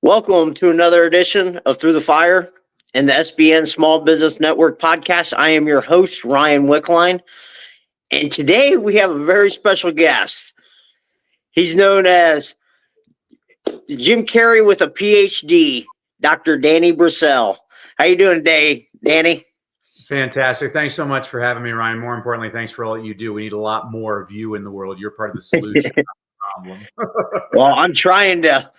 Welcome to another edition of Through the Fire and the SBN Small Business Network podcast. I am your host, Ryan Wickline, and today we have a very special guest. He's known as Jim Carrey with a Ph.D., Dr. Danny Brassell. How you doing today, Danny? Fantastic. Thanks so much for having me, Ryan. More importantly, thanks for all that you do. We need a lot more of you in the world. You're part of the solution, not the problem. Well, I'm trying to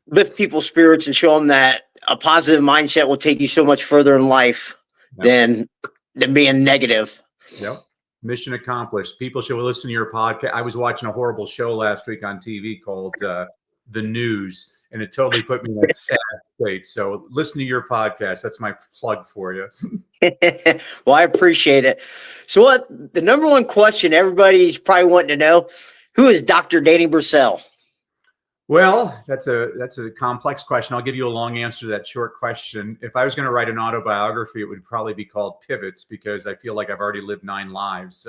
lift people's spirits and show them that a positive mindset will take you so much further in life than being negative. Yep. Mission accomplished. People should listen to your podcast. I was watching a horrible show last week on TV called The News, and it totally put me in that sad state. So listen to your podcast. That's my plug for you. Well, I appreciate it. So what the number one question everybody's probably wanting to know, who is Dr. Danny Brassell? Well, that's a complex question. I'll give you a long answer to that short question. If I was going to write an autobiography, it would probably be called Pivots, because I feel like I've already lived 9 lives.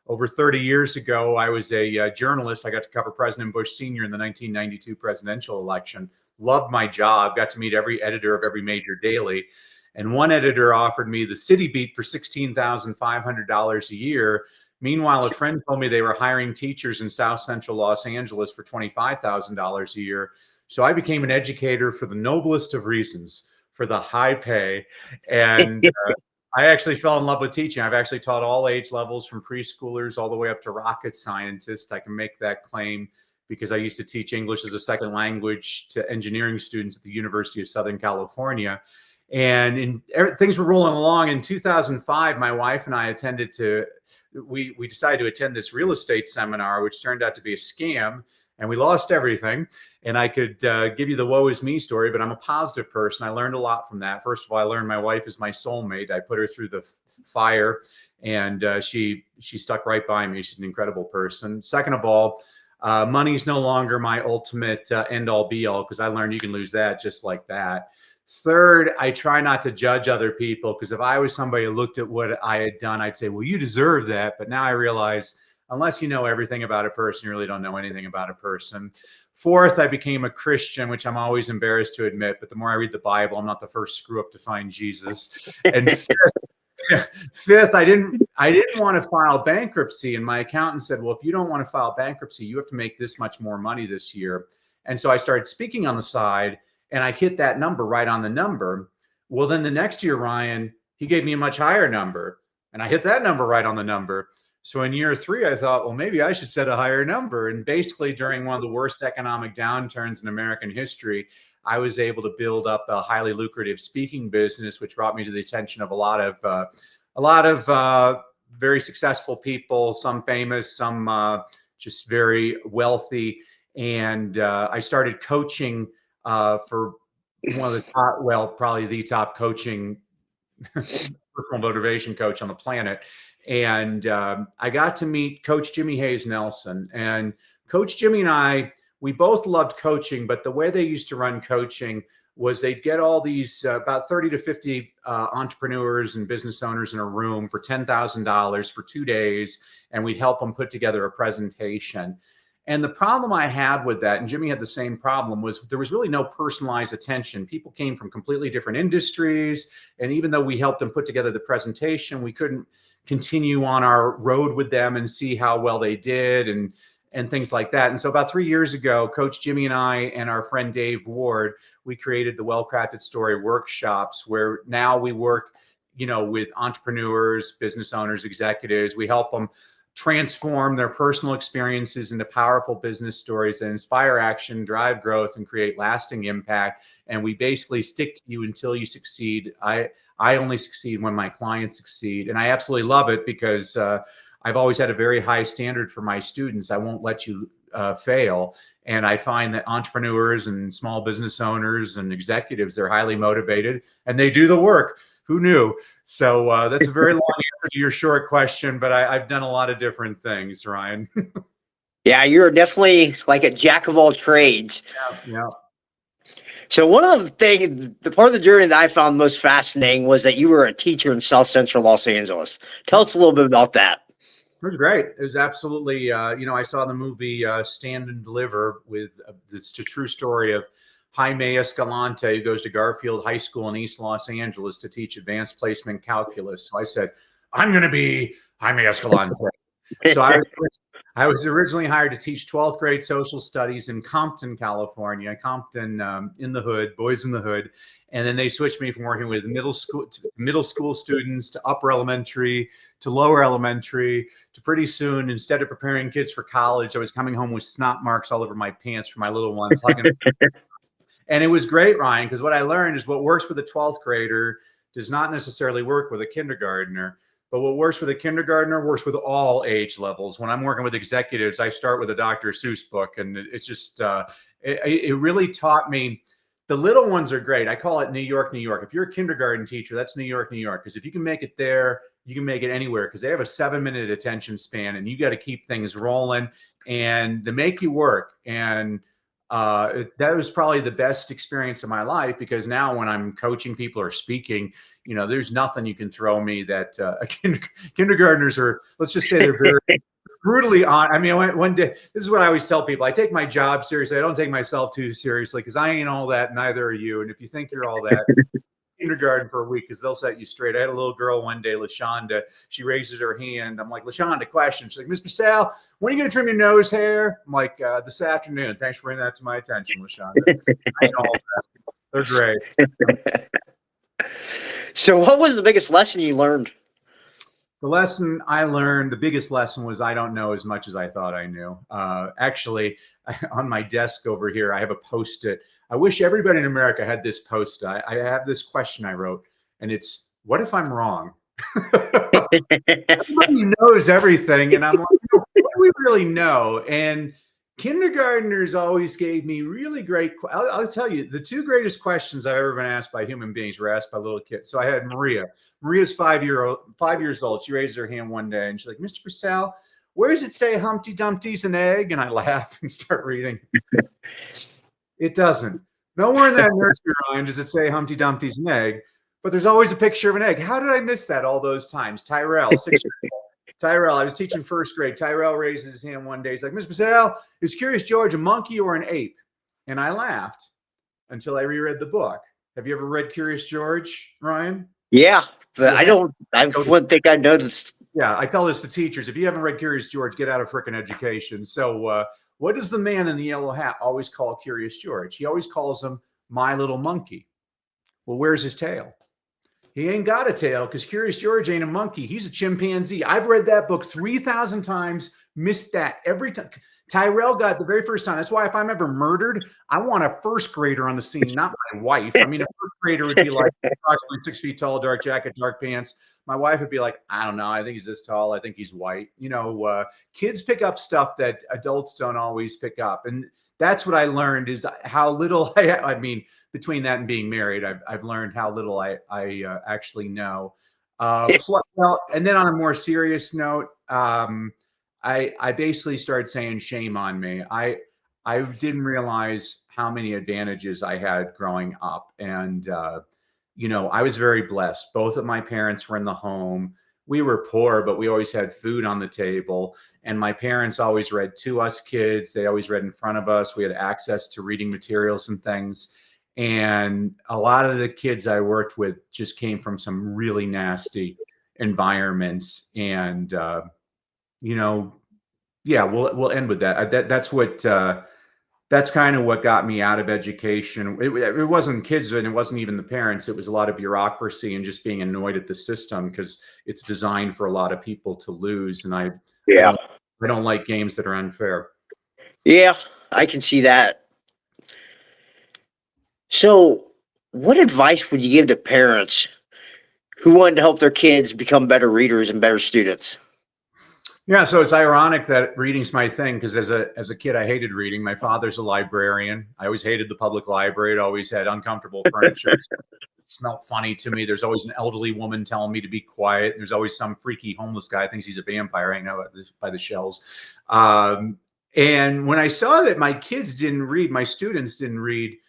Over 30 years ago, I was a journalist. I got to cover President Bush Sr. in the 1992 presidential election. Loved my job. Got to meet every editor of every major daily. And one editor offered me the city beat for $16,500 a year. Meanwhile, a friend told me they were hiring teachers in South Central Los Angeles for $25,000 a year. So I became an educator for the noblest of reasons, for the high pay. And I actually fell in love with teaching. I've actually taught all age levels, from preschoolers all the way up to rocket scientists. I can make that claim because I used to teach English as a second language to engineering students at the University of Southern California. And things were rolling along. In 2005, my wife and I we decided to attend this real estate seminar, which turned out to be a scam, and we lost everything. And I could give you the woe is me story, but I'm a positive person. I learned a lot from that. First of all, I learned my wife is my soulmate. I put her through the fire, and she stuck right by me. She's an incredible person. Second of all, money's no longer my ultimate end all be all, because I learned you can lose that just like that. Third, I try not to judge other people, because if I was somebody who looked at what I had done, I'd say, well, you deserve that. But now I realize, unless you know everything about a person, you really don't know anything about a person. Fourth, I became a Christian, which I'm always embarrassed to admit. But the more I read the Bible, I'm not the first screw up to find Jesus. And fifth, I didn't want to file bankruptcy. And my accountant said, well, if you don't want to file bankruptcy, you have to make this much more money this year. And so I started speaking on the side, and I hit that number right on the number. Well, then the next year, Ryan, he gave me a much higher number, and I hit that number right on the number. So in year 3, I thought, well, maybe I should set a higher number. And basically, during one of the worst economic downturns in American history, I was able to build up a highly lucrative speaking business, which brought me to the attention of a lot of very successful people, some famous, some just very wealthy. And I started coaching for one of the top, well, probably the top coaching, personal motivation coach on the planet. And I got to meet Coach Jimmy Hayes Nelson. And Coach Jimmy and I, we both loved coaching, but the way they used to run coaching was they'd get all these about 30 to 50 entrepreneurs and business owners in a room for $10,000 for 2 days, and we'd help them put together a presentation. And the problem I had with that, and Jimmy had the same problem, was there was really no personalized attention. People came from completely different industries. And even though we helped them put together the presentation, we couldn't continue on our road with them and see how well they did and things like that. And so about 3 years ago, Coach Jimmy and I and our friend Dave Ward, we created the WellCrafted Story Workshops, where now we work, with entrepreneurs, business owners, executives. We help them transform their personal experiences into powerful business stories that inspire action, drive growth, and create lasting impact. And we basically stick to you until you succeed. I only succeed when my clients succeed. And I absolutely love it, because I've always had a very high standard for my students. I won't let you fail. And I find that entrepreneurs and small business owners and executives, they're highly motivated and they do the work. Who knew? So that's a very long answer to your short question, but I've done a lot of different things, Ryan. Yeah, you're definitely like a jack of all trades. Yeah. So one of the part of the journey that I found most fascinating was that you were a teacher in South Central Los Angeles. Tell us a little bit about that. It was great. It was absolutely, I saw the movie Stand and Deliver it's a true story of Jaime Escalante, who goes to Garfield High School in East Los Angeles to teach advanced placement calculus. So I said, I'm going to be Jaime Escalante. So I was originally hired to teach 12th grade social studies in Compton, California. Compton, in the hood, boys in the hood. And then they switched me from working with middle school students to upper elementary to lower elementary to pretty soon, instead of preparing kids for college, I was coming home with snot marks all over my pants for my little ones. And it was great, Ryan, because what I learned is what works with a 12th grader does not necessarily work with a kindergartner. But what works with a kindergartner works with all age levels. When I'm working with executives, I start with a Dr. Seuss book. And it's just, it really taught me. The little ones are great. I call it New York, New York. If you're a kindergarten teacher, that's New York, New York. Because if you can make it there, you can make it anywhere, because they have a 7-minute attention span and you got to keep things rolling and they make you work. And that was probably the best experience of my life, because now when I'm coaching people or speaking, there's nothing you can throw me that kindergartners are, let's just say, they're very brutally on. I mean, one day, this is what I always tell people. I take my job seriously. I don't take myself too seriously, because I ain't all that. Neither are you. And if you think you're all that, kindergarten for a week, because they'll set you straight. I had a little girl one day, LaShonda. She raises her hand. I'm like, LaShonda, question. She's like, Miss Brassell, when are you going to trim your nose hair? I'm like, this afternoon. Thanks for bringing that to my attention, LaShonda. I know all that. They're great. So what was the biggest lesson you learned? The lesson I learned, the biggest lesson, was I don't know as much as I thought I knew. Actually, on my desk over here, I have a Post-it. I wish everybody in America had this Post-it. I have this question I wrote, and it's, what if I'm wrong? Everybody knows everything, and I'm like, what do we really know? And kindergartners always gave me really great. I'll tell you, the 2 greatest questions I've ever been asked by human beings were asked by little kids. So I had Maria. Maria's 5 years old. She raised her hand one day and she's like, Mr. Brassell, where does it say Humpty Dumpty's an egg? And I laugh and start reading. It doesn't. Nowhere in that nursery rhyme does it say Humpty Dumpty's an egg, but there's always a picture of an egg. How did I miss that all those times? Tyrell, 6 years old. Tyrell, I was teaching 1st grade. Tyrell raises his hand one day. He's like, Mr. Brassell, is Curious George a monkey or an ape? And I laughed until I reread the book. Have you ever read Curious George, Ryan? Yeah, but I wouldn't think I know this. Yeah, I tell this to teachers. If you haven't read Curious George, get out of frickin' education. So what does the man in the yellow hat always call Curious George? He always calls him my little monkey. Well, where's his tail? He ain't got a tail, because Curious George ain't a monkey. He's a chimpanzee. I've read that book 3,000 times, missed that every time. Tyrell got it the very first time. That's why if I'm ever murdered, I want a 1st grader on the scene, not my wife. I mean, a 1st grader would be like approximately 6 feet tall, dark jacket, dark pants. My wife would be like, I don't know. I think he's this tall. I think he's white. Kids pick up stuff that adults don't always pick up. And that's what I learned, is how little I mean, between that and being married, I've learned how little I actually know. Well, and then on a more serious note, I basically started saying shame on me. I didn't realize how many advantages I had growing up. And, I was very blessed. Both of my parents were in the home. We were poor, but we always had food on the table. And my parents always read to us kids. They always read in front of us. We had access to reading materials and things. And a lot of the kids I worked with just came from some really nasty environments. And, yeah, we'll end with that. That's kind of what got me out of education. It wasn't kids, and it wasn't even the parents. It was a lot of bureaucracy and just being annoyed at the system, because it's designed for a lot of people to lose. And I don't like games that are unfair. Yeah, I can see that. So what advice would you give to parents who want to help their kids become better readers and better students? Yeah, so it's ironic that reading's my thing, because as a kid, I hated reading. My father's a librarian. I always hated the public library. It always had uncomfortable furniture. It smelled funny to me. There's always an elderly woman telling me to be quiet. There's always some freaky homeless guy thinks he's a vampire. I know by the shells. And when I saw that my kids didn't read, my students didn't read,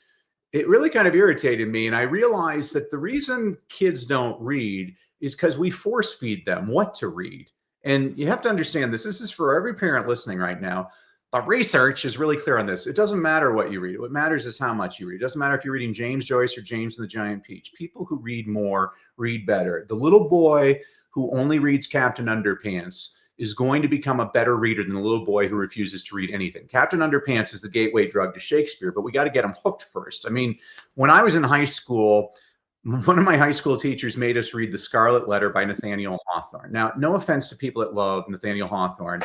it really kind of irritated me. And I realized that the reason kids don't read is because we force feed them what to read. And you have to understand this. This is for every parent listening right now. The research is really clear on this. It doesn't matter what you read. What matters is how much you read. It doesn't matter if you're reading James Joyce or James and the Giant Peach. People who read more read better. The little boy who only reads Captain Underpants is going to become a better reader than the little boy who refuses to read anything. Captain Underpants is the gateway drug to Shakespeare, but we got to get him hooked first. I mean, when I was in high school, one of my high school teachers made us read The Scarlet Letter by Nathaniel Hawthorne. Now, no offense to people that love Nathaniel Hawthorne.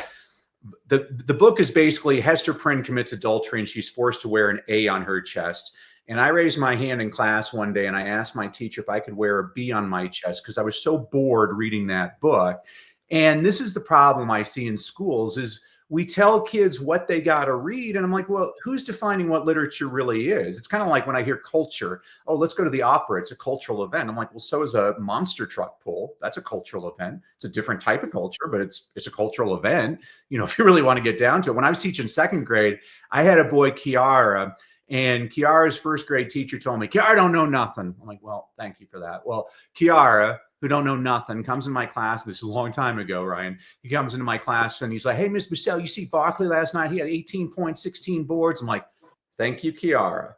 The book is basically Hester Prynne commits adultery and she's forced to wear an A on her chest. And I raised my hand in class one day and I asked my teacher if I could wear a B on my chest because I was so bored reading that book. And this is the problem I see in schools is we tell kids what they got to read. And I'm like, well, who's defining what literature really is? It's kind of like when I hear culture. Oh, let's go to the opera. It's a cultural event. I'm like, well, so is a monster truck pull. That's a cultural event. It's a different type of culture, but it's a cultural event. You know, if you really want to get down to it. When I was teaching second grade, I had a boy, Kiara, and Kiara's first grade teacher told me, Kiara don't know nothing. I'm like, well, thank you for that. Well, Kiara, who don't know nothing, comes in my class. This is a long time ago, Ryan. He comes into my class and he's like, hey, Miss Brassell, you see Barkley last night? He had 18 points, 16 boards. I'm like, thank you, Kiara.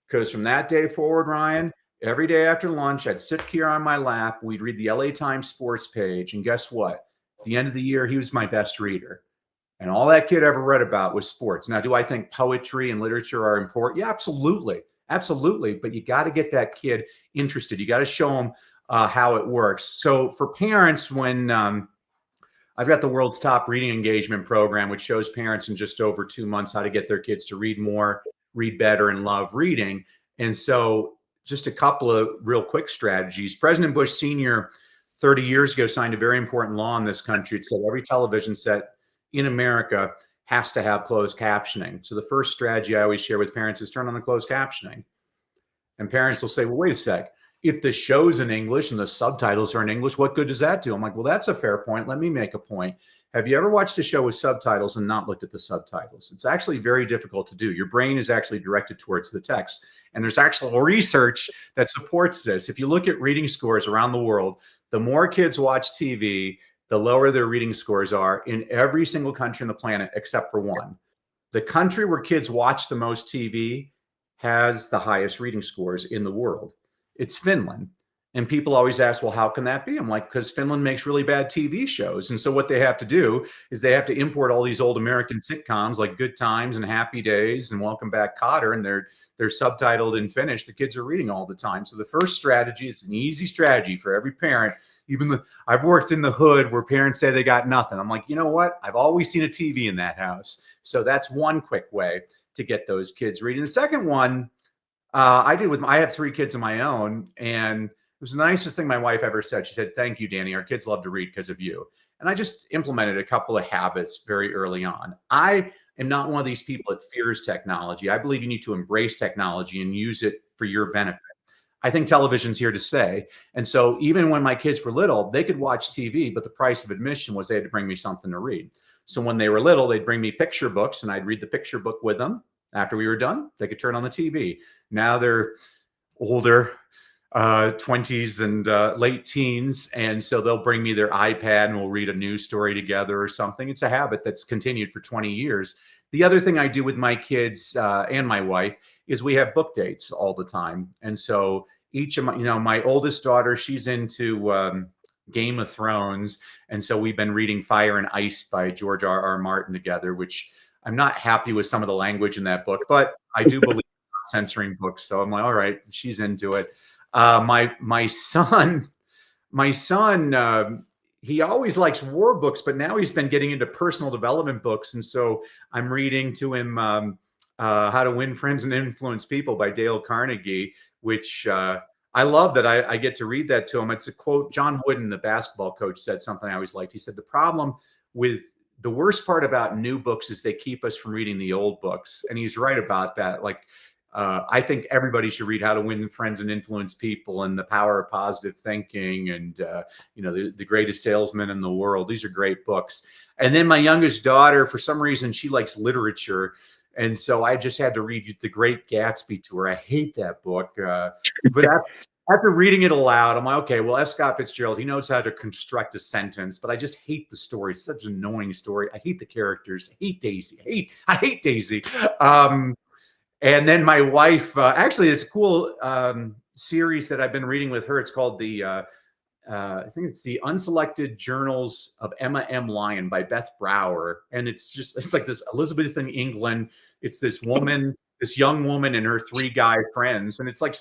Because from that day forward, Ryan, every day after lunch, I'd sit Kiara on my lap. We'd read the LA Times sports page. And guess what? At the end of the year, he was my best reader. And all that kid ever read about was sports. Now, do I think poetry and literature are important? Yeah, absolutely. Absolutely. But you got to get that kid interested. You got to show them how it works. So for parents, when I've got the world's top reading engagement program, which shows parents in just over 2 months how to get their kids to read more, read better, and love reading. And so just a couple of real quick strategies. President Bush Sr. 30 years ago signed a very important law in this country. It said every television set in America has to have closed captioning. So the first strategy I always share with parents is turn on the closed captioning. And parents will say, well, wait a sec. If the show's in English and the subtitles are in English, what good does that do? I'm like, well, that's a fair point. Let me make a point. Have you ever watched a show with subtitles and not looked at the subtitles? It's actually very difficult to do. Your brain is actually directed towards the text. And there's actual research that supports this. If you look at reading scores around the world, the more kids watch TV, the lower their reading scores are in every single country on the planet except for one. The country where kids watch the most TV has the highest reading scores in the world. It's Finland. And people always ask, well, how can that be? I'm like, because Finland makes really bad TV shows. And so what they have to do is they have to import all these old American sitcoms like Good Times and Happy Days and Welcome Back, Kotter, and they're subtitled in Finnish. The kids are reading all the time. So the first strategy is an easy strategy for every parent. I've worked in the hood where parents say they got nothing. I'm like, you know what? I've always seen a TV in that house. So that's one quick way to get those kids reading. The second one I have 3 kids of my own, and it was the nicest thing my wife ever said. She said, thank you, Danny. Our kids love to read because of you. And I just implemented a couple of habits very early on. I am not one of these people that fears technology. I believe you need to embrace technology and use it for your benefit. I think television's here to stay. And so even when my kids were little, they could watch TV, but the price of admission was they had to bring me something to read. So when they were little, they'd bring me picture books and I'd read the picture book with them. After we were done, they could turn on the TV. Now they're older, 20s and late teens. And so they'll bring me their iPad and we'll read a news story together or something. It's a habit that's continued for 20 years. The other thing I do with my kids and my wife is we have book dates all the time. And so each of my oldest daughter, she's into Game of Thrones. And so we've been reading Fire and Ice by George R.R. Martin together, which I'm not happy with some of the language in that book, but I do believe in censoring books. So I'm like, all right, she's into it. My son, he always likes war books, but now he's been getting into personal development books. And so I'm reading to him How to Win Friends and Influence People by Dale Carnegie, which I love that I get to read that to him. It's a quote. John Wooden, the basketball coach, said something I always liked. He said, the worst part about new books is they keep us from reading the old books. And he's right about that. Like, I think everybody should read How to Win Friends and Influence People and The Power of Positive Thinking and, The Greatest Salesman in the World. These are great books. And then my youngest daughter, for some reason, she likes literature. And so I just had to read The Great Gatsby to her. I hate that book. But after reading it aloud, I'm like, okay, well, F. Scott Fitzgerald, he knows how to construct a sentence, but I just hate the story. It's such an annoying story. I hate the characters. I hate Daisy. I hate Daisy. And then my wife, actually, it's a cool series that I've been reading with her. It's called I think it's the Unselected Journals of Emma M. Lyon by Beth Brower. And it's like this Elizabethan England. It's this woman, this young woman and her 3 guy friends. And it's like,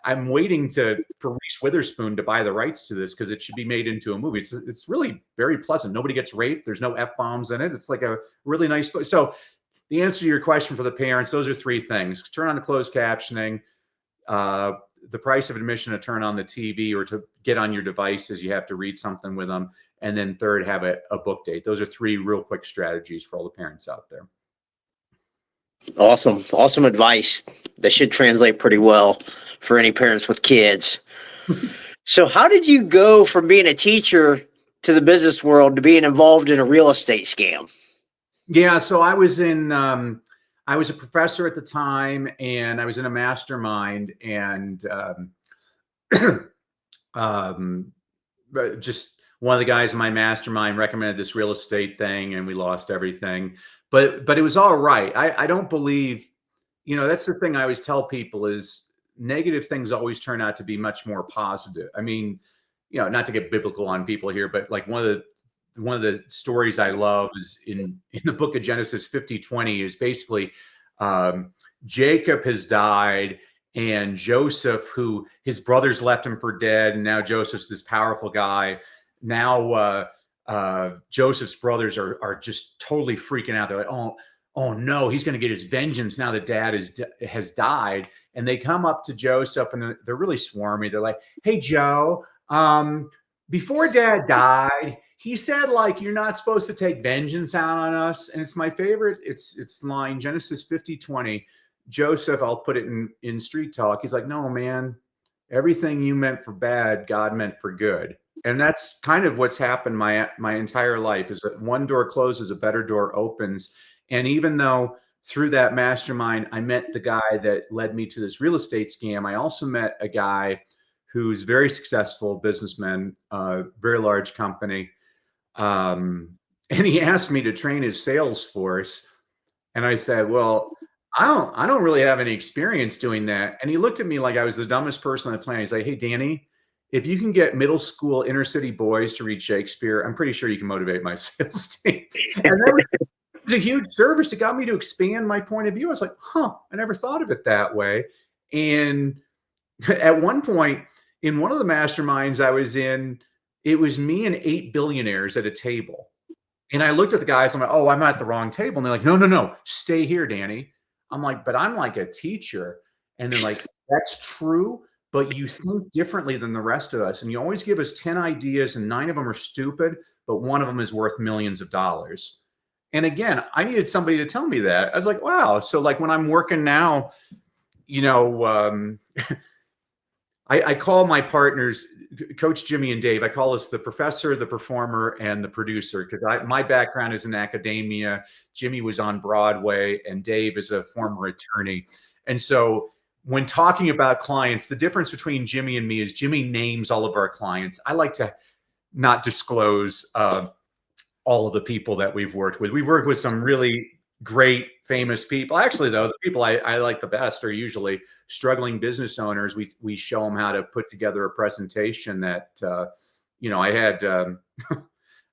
I'm waiting for Reese Witherspoon to buy the rights to this because it should be made into a movie. It's really very pleasant. Nobody gets raped. There's no F-bombs in it. It's like a really nice book. So the answer to your question for the parents, those are 3 things. Turn on the closed captioning, the price of admission to turn on the TV or to get on your devices, you have to read something with them. And then third, have a book date. Those are 3 real quick strategies for all the parents out there. Awesome advice. That should translate pretty well for any parents with kids. So how did you go from being a teacher to the business world to being involved in a real estate scam? Yeah, so I was a professor at the time, and I was in a mastermind, and just one of the guys in my mastermind recommended this real estate thing, and we lost everything. But it was all right. I don't believe, that's the thing I always tell people is negative things always turn out to be much more positive. I mean, not to get biblical on people here, but like one of the stories I love is in the book of Genesis 50:20 is basically Jacob has died and Joseph, who his brothers left him for dead, and now Joseph's this powerful guy. Now Joseph's brothers are just totally freaking out. They're like, oh no, he's going to get his vengeance now that dad has died. And they come up to Joseph and they're really swarmy. They're like, hey, Joe, before dad died, he said, like, you're not supposed to take vengeance out on us. And it's my favorite. It's line Genesis 50:20. Joseph, I'll put it in street talk. He's like, no, man, everything you meant for bad, God meant for good. And that's kind of what's happened my entire life is that one door closes, a better door opens. And even though through that mastermind, I met the guy that led me to this real estate scam, I also met a guy who's very successful businessman, very large company. And he asked me to train his sales force. And I said, well, I don't really have any experience doing that. And he looked at me like I was the dumbest person on the planet. He's like, hey, Danny, if you can get middle school inner city boys to read Shakespeare, I'm pretty sure you can motivate my sales team. And that was a huge service. It got me to expand my point of view. I was like, I never thought of it that way. And at one point in one of the masterminds I was in, it was me and 8 billionaires at a table. And I looked at the guys, I'm like, oh, I'm at the wrong table. And they're like, no, stay here, Danny. I'm like, but I'm like a teacher. And they're like, that's true, but you think differently than the rest of us. And you always give us 10 ideas and 9 of them are stupid, but one of them is worth millions of dollars. And again, I needed somebody to tell me that. I was like, wow. So like when I'm working now, I call my partners, Coach Jimmy and Dave, I call us the professor, the performer, and the producer, because my background is in academia. Jimmy was on Broadway, and Dave is a former attorney. And so when talking about clients, the difference between Jimmy and me is Jimmy names all of our clients. I like to not disclose all of the people that we've worked with. We've worked with some really great, famous people. Actually, though, the people I like the best are usually struggling business owners. We show them how to put together a presentation that, I had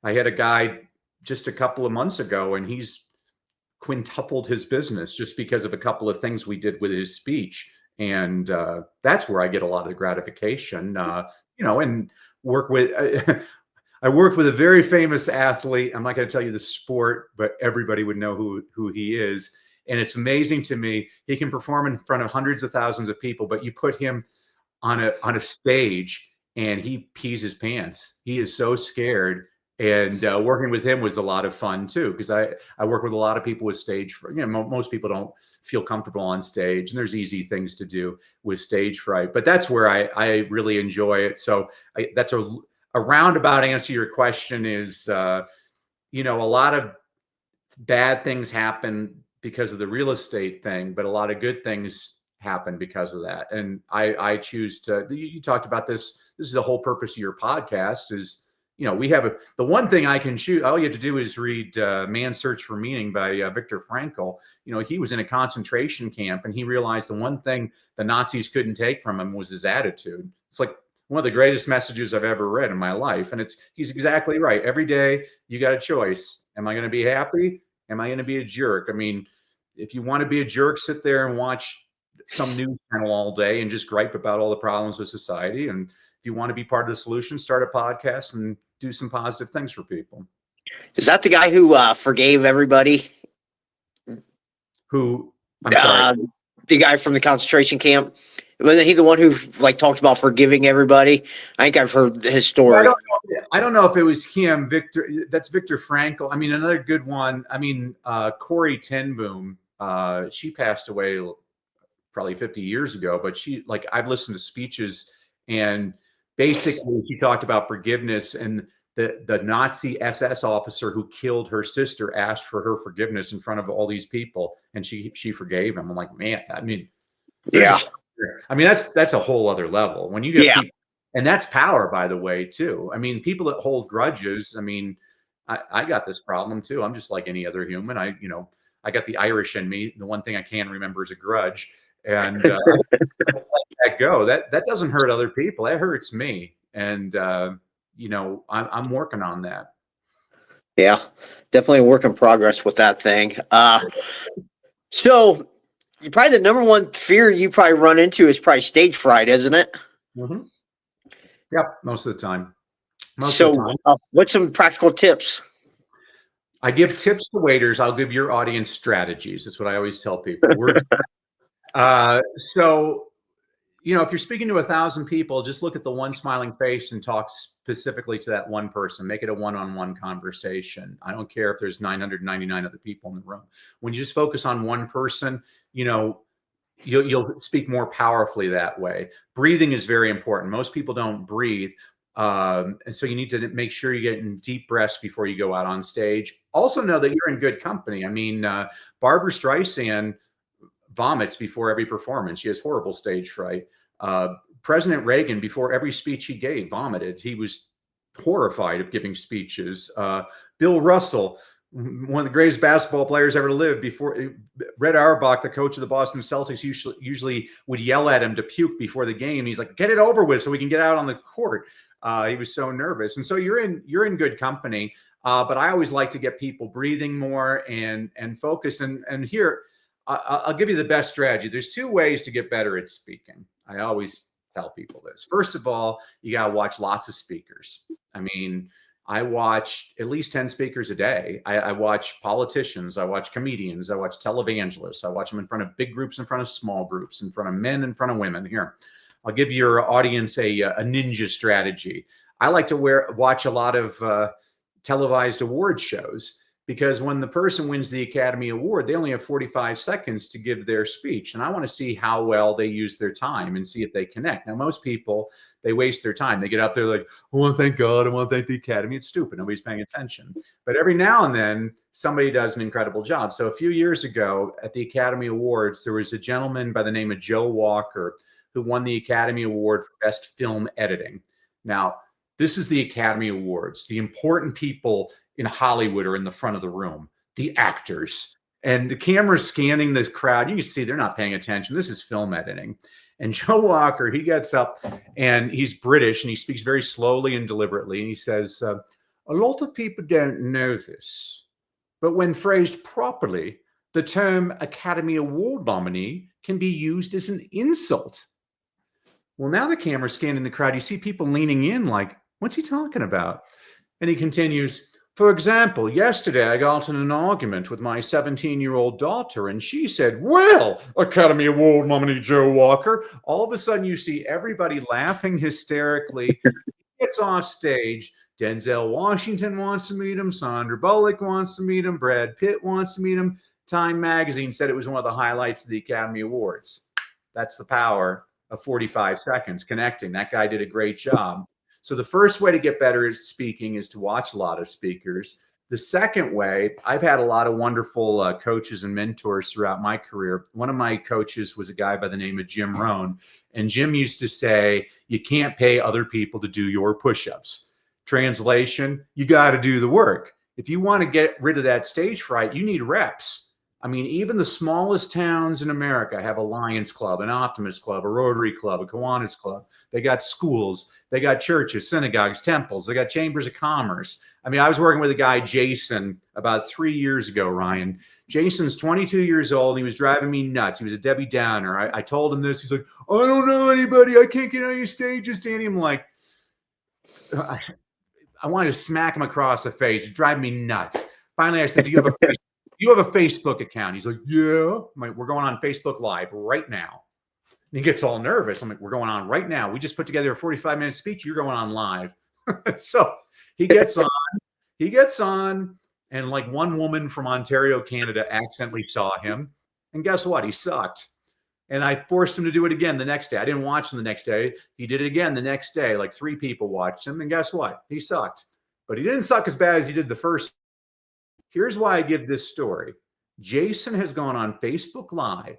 I had a guy just a couple of months ago, and he's quintupled his business just because of a couple of things we did with his speech. And that's where I get a lot of the gratification, and work with. I work with a very famous athlete. I'm not going to tell you the sport, but everybody would know who he is. And it's amazing to me. He can perform in front of hundreds of thousands of people, but you put him on a stage and he pees his pants. He is so scared. And working with him was a lot of fun too, because I work with a lot of people with stage fright. Most people don't feel comfortable on stage, and there's easy things to do with stage fright. But that's where I really enjoy it. So that's a roundabout answer to your question is, a lot of bad things happen because of the real estate thing, but a lot of good things happen because of that. And I choose to, you talked about this. This is the whole purpose of your podcast is, we have the one thing I can shoot. All you have to do is read Man's Search for Meaning by Viktor Frankl. He was in a concentration camp and he realized the one thing the Nazis couldn't take from him was his attitude. It's like one of the greatest messages I've ever read in my life. And he's exactly right. Every day you got a choice. Am I going to be happy? Am I going to be a jerk? I mean, if you want to be a jerk, sit there and watch some news channel all day and just gripe about all the problems with society. And if you want to be part of the solution, start a podcast and do some positive things for people. Is that the guy who forgave everybody? Who? I'm sorry. The guy from the concentration camp. Wasn't he the one who talked about forgiving everybody? I think I've heard his story. I don't know if it was him, Victor. That's Viktor Frankl. I mean, another good one. I mean, Corrie ten Boom. She passed away probably 50 years ago, but I've listened to speeches and basically she talked about forgiveness, and the Nazi SS officer who killed her sister asked for her forgiveness in front of all these people, and she forgave him. I'm like, man, I mean, yeah. I mean, that's a whole other level when you get people, and that's power, by the way, too. I mean, people that hold grudges. I mean, I got this problem too. I'm just like any other human. I got the Irish in me. The one thing I can remember is a grudge, and I let that go. That doesn't hurt other people. That hurts me, and I'm working on that. Yeah, definitely a work in progress with that thing. So probably the number one fear you probably run into is probably stage fright, isn't it? Mm-hmm. Yep, most of the time. What's some practical tips? I give tips to waiters. I'll give your audience strategies. That's what I always tell people. If you're speaking to 1,000 people, just look at the one smiling face and talk specifically to that one person. Make it a one-on-one conversation. I don't care if there's 999 other people in the room. When you just focus on one person, you'll speak more powerfully that way. Breathing is very important. Most people don't breathe. And so you need to make sure you get in deep breaths before you go out on stage. Also know that you're in good company. I mean, Barbara Streisand vomits before every performance. She has horrible stage fright. President Reagan, before every speech he gave, vomited. He was horrified of giving speeches. Bill Russell, one of the greatest basketball players ever lived, before Red Auerbach, the coach of the Boston Celtics, usually would yell at him to puke before the game. He's like, get it over with so we can get out on the court. He was so nervous. And so you're in good company. But I always like to get people breathing more and focus. And here, I'll give you the best strategy. There's two ways to get better at speaking. I always tell people this. First of all, you got to watch lots of speakers. I mean, I watch at least 10 speakers a day. I watch politicians. I watch comedians. I watch televangelists. I watch them in front of big groups, in front of small groups, in front of men, in front of women. Here, I'll give your audience a ninja strategy. I like to watch a lot of televised award shows, because when the person wins the Academy Award, they only have 45 seconds to give their speech. And I want to see how well they use their time and see if they connect. Now, most people, they waste their time. They get up there like, I want to thank God. I want to thank the Academy. It's stupid. Nobody's paying attention. But every now and then, somebody does an incredible job. So a few years ago at the Academy Awards, there was a gentleman by the name of Joe Walker who won the Academy Award for Best Film Editing. Now, this is the Academy Awards. The important people in Hollywood are in the front of the room, the actors, and the camera's scanning the crowd. You can see they're not paying attention. This is film editing. And Joe Walker, he gets up and he's British and he speaks very slowly and deliberately. And he says, a lot of people don't know this, but when phrased properly, the term Academy Award nominee can be used as an insult. Well, now the camera's scanning the crowd. You see people leaning in like, what's he talking about? And he continues, for example, yesterday I got in an argument with my 17-year-old daughter, and she said, well, Academy Award nominee Joe Walker. All of a sudden, you see everybody laughing hysterically. He gets off stage. Denzel Washington wants to meet him. Sandra Bullock wants to meet him. Brad Pitt wants to meet him. Time magazine said it was one of the highlights of the Academy Awards. That's the power of 45 seconds connecting. That guy did a great job. So the first way to get better at speaking is to watch a lot of speakers. The second way, I've had a lot of wonderful coaches and mentors throughout my career. One of my coaches was a guy by the name of Jim Rohn. And Jim used to say, you can't pay other people to do your push-ups. Translation, you got to do the work. If you want to get rid of that stage fright, you need reps. I mean, even the smallest towns in America have a Lions Club, an Optimist Club, a Rotary Club, a Kiwanis Club. They got schools, they got churches, synagogues, temples, they got chambers of commerce. I mean, I was working with a guy, Jason, about 3 years ago, Ryan. Jason's 22 years old. He was driving me nuts. He was a Debbie Downer. I told him this. He's like, I don't know anybody. I can't get on your stages, Danny. I'm like, I wanted to smack him across the face. He's driving me nuts. Finally, I said, do you have a Facebook account? He's like, yeah. I'm like, we're going on Facebook Live right now. And he gets all nervous. I'm like, we're going on right now. We just put together a 45-minute speech. You're going on live. So he gets on, and like one woman from Ontario, Canada accidentally saw him. And guess what? He sucked. And I forced him to do it again the next day. I didn't watch him the next day. He did it again the next day. Like 3 people watched him. And guess what? He sucked. But he didn't suck as bad as he did the first. Here's why I give this story. Jason has gone on Facebook Live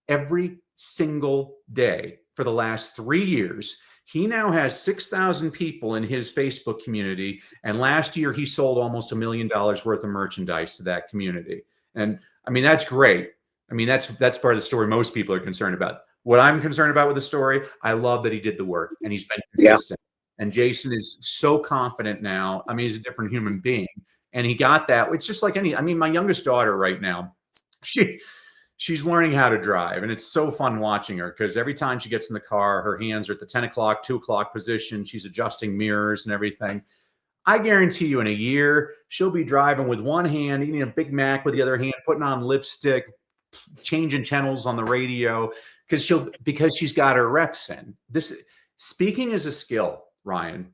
every single day for the last 3 years. He now has 6,000 people in his Facebook community. And last year, he sold almost $1 million worth of merchandise to that community. And I mean, that's great. I mean, that's part of the story most people are concerned about. What I'm concerned about with the story, I love that he did the work and he's been consistent. Yeah. And Jason is so confident now. I mean, he's a different human being. And he got that. It's just like I mean, my youngest daughter right now, she's learning how to drive. And it's so fun watching her because every time she gets in the car, her hands are at the 10 o'clock, 2 o'clock position. She's adjusting mirrors and everything. I guarantee you in a year, she'll be driving with one hand, eating a Big Mac with the other hand, putting on lipstick, changing channels on the radio because she's got her reps in. Speaking is a skill, Ryan.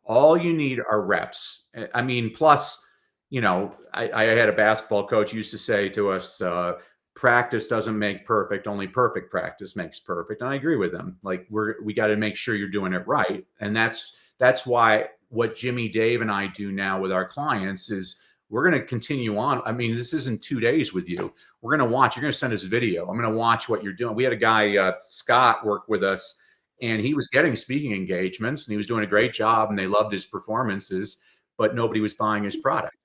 All you need are reps. I mean, plus, you know, I had a basketball coach used to say to us, practice doesn't make perfect, only perfect practice makes perfect. And I agree with him. Like we got to make sure you're doing it right. And that's why what Jimmy, Dave, and I do now with our clients is we're going to continue on. I mean, this isn't 2 days with you. We're going to watch. You're going to send us a video. I'm going to watch what you're doing. We had a guy, Scott, work with us, and he was getting speaking engagements, and he was doing a great job, and they loved his performances, but nobody was buying his product.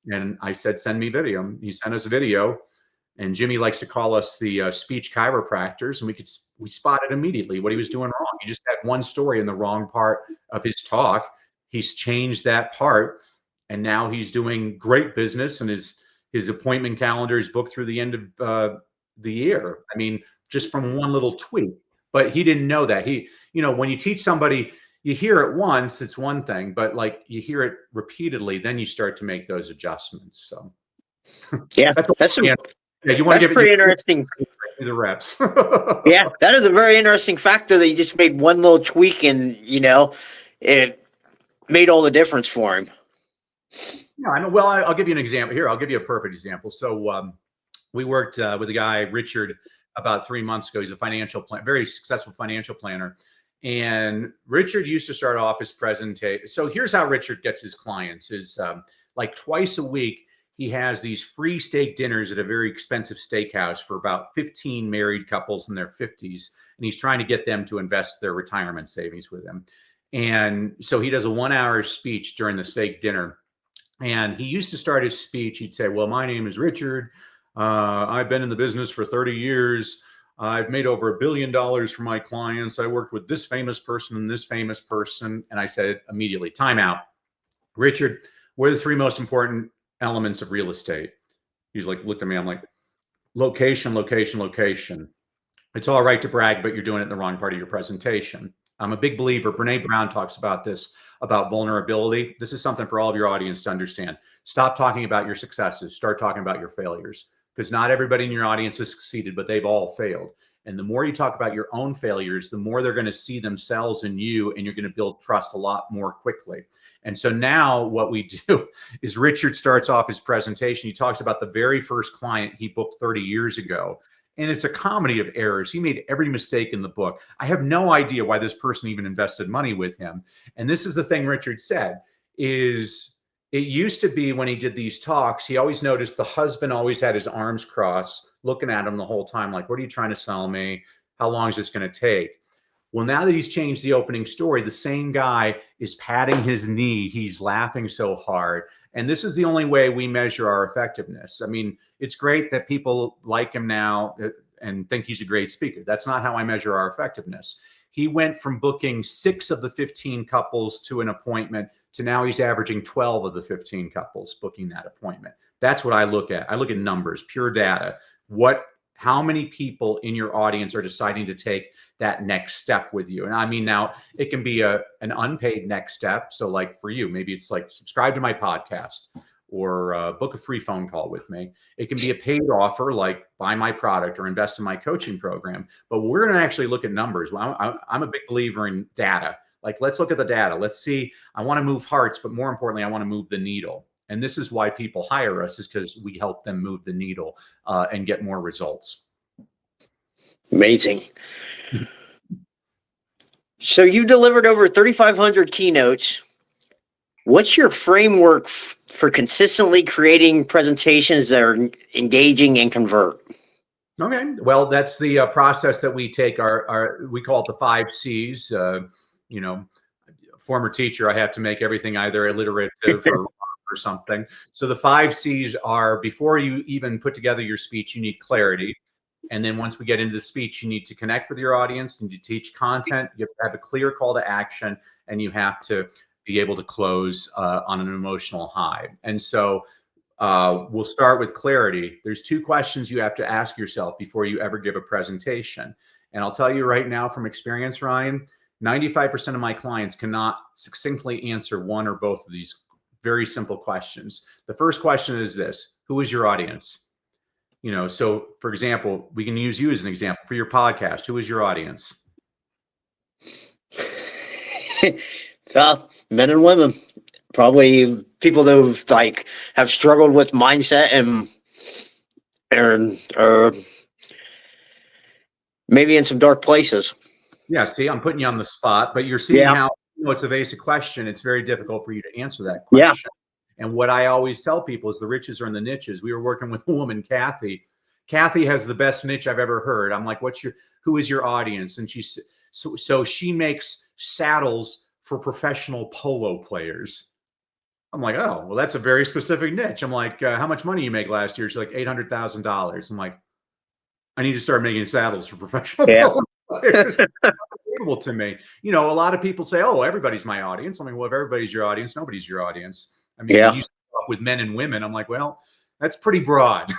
And I said, send me video. He sent us a video, and Jimmy likes to call us the speech chiropractors, and we spotted immediately what he was doing wrong. He just had one story in the wrong part of his talk. He's changed that part. And now he's doing great business, and his appointment calendar is booked through the end of the year. I mean, just from one little tweak. But he didn't know that. When you teach somebody, you hear it once, it's one thing, but like you hear it repeatedly, then you start to make those adjustments. So yeah, that's pretty interesting. The reps. Yeah, that is a very interesting factor that you just made one little tweak, and it made all the difference for him. Yeah, I know. Well, I'll give you an example here. I'll give you a perfect example. So we worked with a guy, Richard, about 3 months ago. He's a very successful financial planner. And Richard used to start off his presentation. So here's how Richard gets his clients is like twice a week, he has these free steak dinners at a very expensive steakhouse for about 15 married couples in their 50s. And he's trying to get them to invest their retirement savings with him. And so he does a 1-hour speech during the steak dinner. And he used to start his speech. He'd say, well, my name is Richard. I've been in the business for 30 years. I've made over $1 billion for my clients. I worked with this famous person and this famous person. And I said immediately, time out. Richard, what are the 3 most important elements of real estate? He's like, looked at me. I'm like, location, location, location. It's all right to brag, but you're doing it in the wrong part of your presentation. I'm a big believer. Brene Brown talks about this, about vulnerability. This is something for all of your audience to understand. Stop talking about your successes. Start talking about your failures, because not everybody in your audience has succeeded, but they've all failed. And the more you talk about your own failures, the more they're going to see themselves in you, and you're going to build trust a lot more quickly. And so now what we do is Richard starts off his presentation. He talks about the very first client he booked 30 years ago. And it's a comedy of errors. He made every mistake in the book. I have no idea why this person even invested money with him. And this is the thing Richard said is it used to be when he did these talks, he always noticed the husband always had his arms crossed, looking at him the whole time, like, what are you trying to sell me? How long is this going to take? Well, now that he's changed the opening story, the same guy is patting his knee. He's laughing so hard. And this is the only way we measure our effectiveness. I mean, it's great that people like him now and think he's a great speaker. That's not how I measure our effectiveness. He went from booking 6 of the 15 couples to an appointment to now he's averaging 12 of the 15 couples booking that appointment. That's what I look at. I look at numbers, pure data. How many people in your audience are deciding to take that next step with you? And I mean, now it can be an unpaid next step. So like for you, maybe it's like subscribe to my podcast or book a free phone call with me. It can be a paid offer like buy my product or invest in my coaching program. But we're going to actually look at numbers. I'm a big believer in data. Like, let's look at the data. Let's see. I want to move hearts, but more importantly, I want to move the needle. And this is why people hire us, is because we help them move the needle and get more results. Amazing. So you delivered over 3,500 keynotes. What's your framework for consistently creating presentations that are engaging and convert? Okay. Well, that's the process that we take. We call it the 5 C's. Former teacher, I have to make everything either alliterative or something. So the 5 C's are, before you even put together your speech, you need clarity. And then once we get into the speech, you need to connect with your audience and you teach content. You have to have a clear call to action, and you have to be able to close on an emotional high. And so we'll start with clarity. There's 2 questions you have to ask yourself before you ever give a presentation. And I'll tell you right now from experience, Ryan, 95% of my clients cannot succinctly answer one or both of these very simple questions. The first question is this: who is your audience? So for example, we can use you as an example for your podcast. Who is your audience? So, men and women, probably people that have struggled with mindset or maybe in some dark places. Yeah, see, I'm putting you on the spot, but you're seeing how, it's a basic question. It's very difficult for you to answer that question. And what I always tell people is the riches are in the niches. We were working with a woman, Kathy. Kathy has the best niche I've ever heard. I'm like, who is your audience? And so she makes saddles for professional polo players. I'm like, oh, well, that's a very specific niche. I'm like, how much money you make last year? She's like, $800,000. I'm like, I need to start making saddles for professional polo players. Unbelievable to me. A lot of people say, oh, everybody's my audience. I mean, well, if everybody's your audience, nobody's your audience. I mean, when you start with men and women, I'm like, well, that's pretty broad.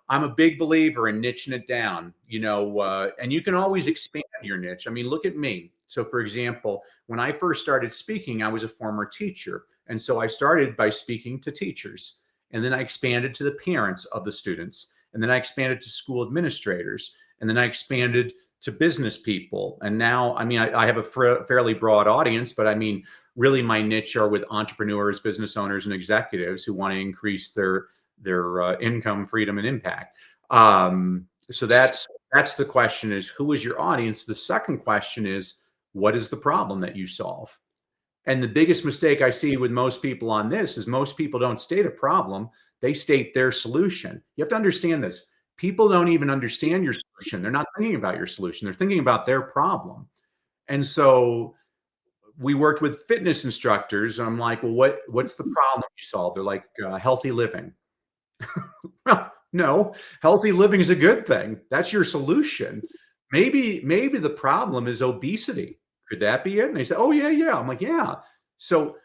I'm a big believer in niching it down, and you can always expand your niche. I mean, look at me. So for example, when I first started speaking, I was a former teacher. And so I started by speaking to teachers, and then I expanded to the parents of the students. And then I expanded to school administrators, and then I expanded to business people. And now, I mean, I have a fairly broad audience, but I mean, really my niche are with entrepreneurs, business owners, and executives who want to increase their income, freedom, and impact. So that's the question, is who is your audience? The second question is, what is the problem that you solve? And the biggest mistake I see with most people on this is most people don't state a problem. They state their solution. You have to understand this. People don't even understand your solution. They're not thinking about your solution. They're thinking about their problem. And so we worked with fitness instructors. And I'm like, well, what's the problem you solve? They're like, healthy living. Well, no, healthy living is a good thing. That's your solution. Maybe the problem is obesity. Could that be it? And they say, oh, yeah. I'm like, yeah. So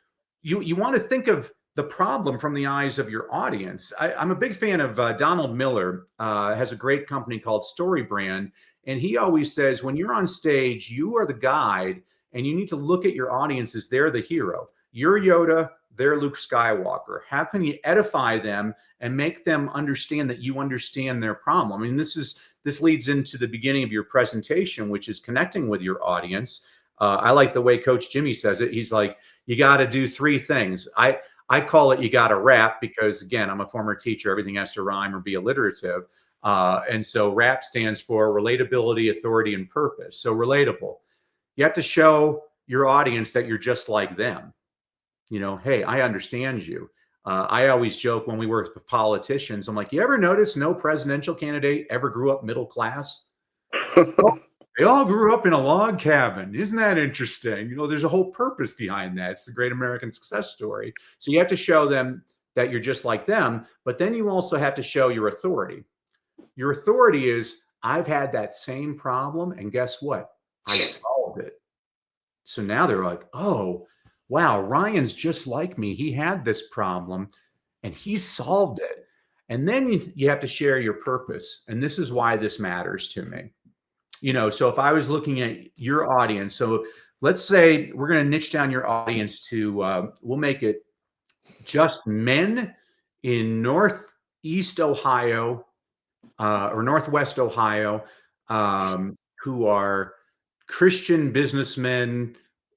you want to think of the problem from the eyes of your audience. I'm a big fan of Donald Miller, has a great company called Story Brand. And he always says, when you're on stage, you are the guide, and you need to look at your audience as they're the hero. You're Yoda, they're Luke Skywalker. How can you edify them and make them understand that you understand their problem? I mean, this leads into the beginning of your presentation, which is connecting with your audience. I like the way Coach Jimmy says it. He's like, you got to do 3 things. I call it, you got to rap, because again, I'm a former teacher. Everything has to rhyme or be alliterative. And so RAP stands for relatability, authority, and purpose. So relatable. You have to show your audience that you're just like them. Hey, I understand you. I always joke when we work with politicians, I'm like, you ever notice no presidential candidate ever grew up middle class? They all grew up in a log cabin. Isn't that interesting? There's a whole purpose behind that. It's the great American success story. So you have to show them that you're just like them, but then you also have to show your authority. Your authority is, I've had that same problem, and guess what? I solved it. So now they're like, oh, wow, Ryan's just like me. He had this problem and he solved it. And then you have to share your purpose. And this is why this matters to me. So if I was looking at your audience, so let's say we're going to niche down your audience to, we'll make it just men in Northeast Ohio or Northwest Ohio who are Christian businessmen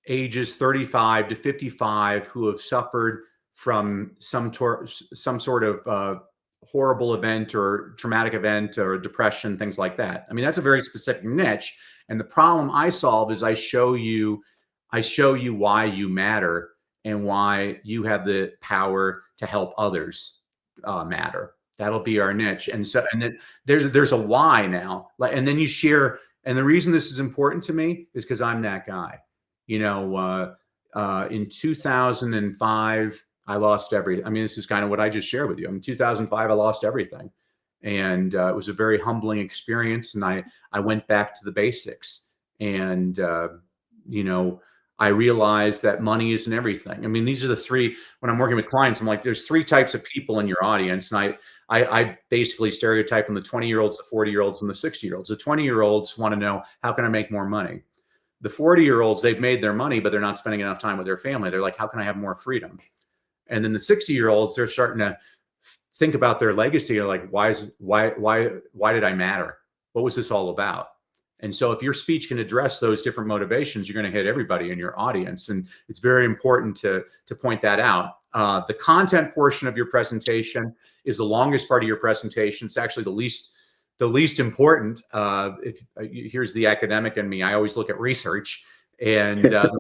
ages 35 to 55 who have suffered from some sort of horrible event or traumatic event or depression, things like that. I mean, that's a very specific niche. And the problem I solve is I show you why you matter and why you have the power to help others matter. That'll be our niche. And so, and then there's a why now. And then you share. And the reason this is important to me is because I'm that guy. In 2005, I lost everything. I mean, this is kind of what I just shared with you. In 2005, I lost everything. And it was a very humbling experience. And I went back to the basics. And, I realized that money isn't everything. I mean, these are the three, when I'm working with clients, I'm like, there's three types of people in your audience. And I basically stereotype them: the 20-year-olds, the 40-year-olds, and the 60-year-olds. The 20-year-olds want to know, how can I make more money? The 40-year-olds, they've made their money, but they're not spending enough time with their family. They're like, how can I have more freedom? And then the 60-year-olds, they're starting to think about their legacy. They're like, why did I matter? What was this all about? And so if your speech can address those different motivations, you're going to hit everybody in your audience. And it's very important to point that out. The content portion of your presentation is the longest part of your presentation. It's actually the least important. Here's the academic in me. I always look at research, and the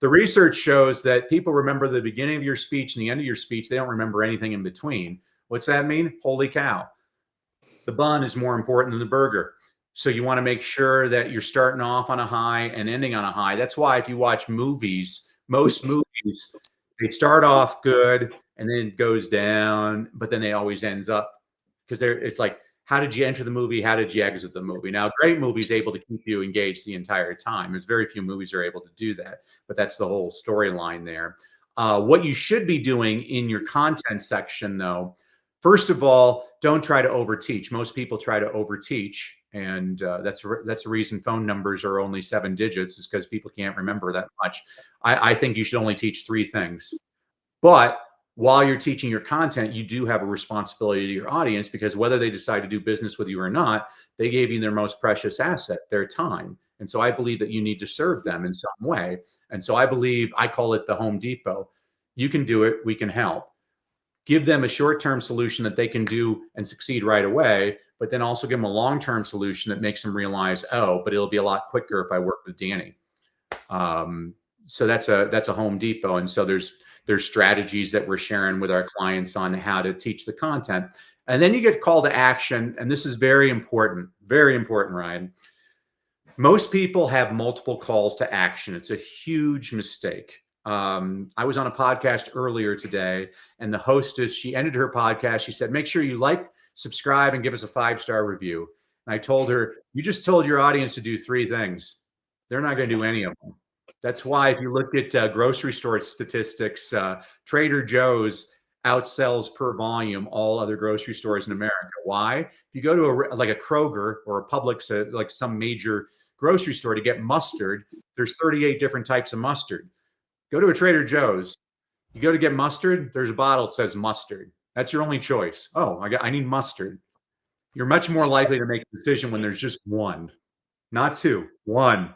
research shows that people remember the beginning of your speech and the end of your speech. They don't remember anything in between. What's that mean? Holy cow. The bun is more important than the burger. So you want to make sure that you're starting off on a high and ending on a high. That's why if you watch movies, most movies, they start off good and then it goes down, but then they always ends up, because it's like, how did you enter the movie? How did you exit the movie? Now, great movies able to keep you engaged the entire time. There's very few movies are able to do that, but that's the whole storyline there. What you should be doing in your content section, though, first of all, don't try to overteach. Most people try to overteach, and that's the reason phone numbers are only 7 digits, is because people can't remember that much. I think you should only teach 3 things. But while you're teaching your content, you do have a responsibility to your audience, because whether they decide to do business with you or not, they gave you their most precious asset, their time. And so I believe that you need to serve them in some way. And so I call it the Home Depot. You can do it. We can help. Give them a short-term solution that they can do and succeed right away, but then also give them a long-term solution that makes them realize, oh, but it'll be a lot quicker if I work with Danny. So that's a Home Depot. And so there's strategies that we're sharing with our clients on how to teach the content. And then you get call to action. And this is very important, Ryan. Most people have multiple calls to action. It's a huge mistake. I was on a podcast earlier today, and the hostess, she ended her podcast. She said, make sure you like, subscribe, and give us a 5-star review. And I told her, you just told your audience to do 3 things. They're not going to do any of them. That's why if you look at grocery store statistics, Trader Joe's outsells per volume all other grocery stores in America. Why? If you go to like a Kroger or a Publix, like some major grocery store to get mustard, there's 38 different types of mustard. Go to a Trader Joe's. You go to get mustard, there's a bottle that says mustard. That's your only choice. Oh, I need mustard. You're much more likely to make a decision when there's just one, not 2, one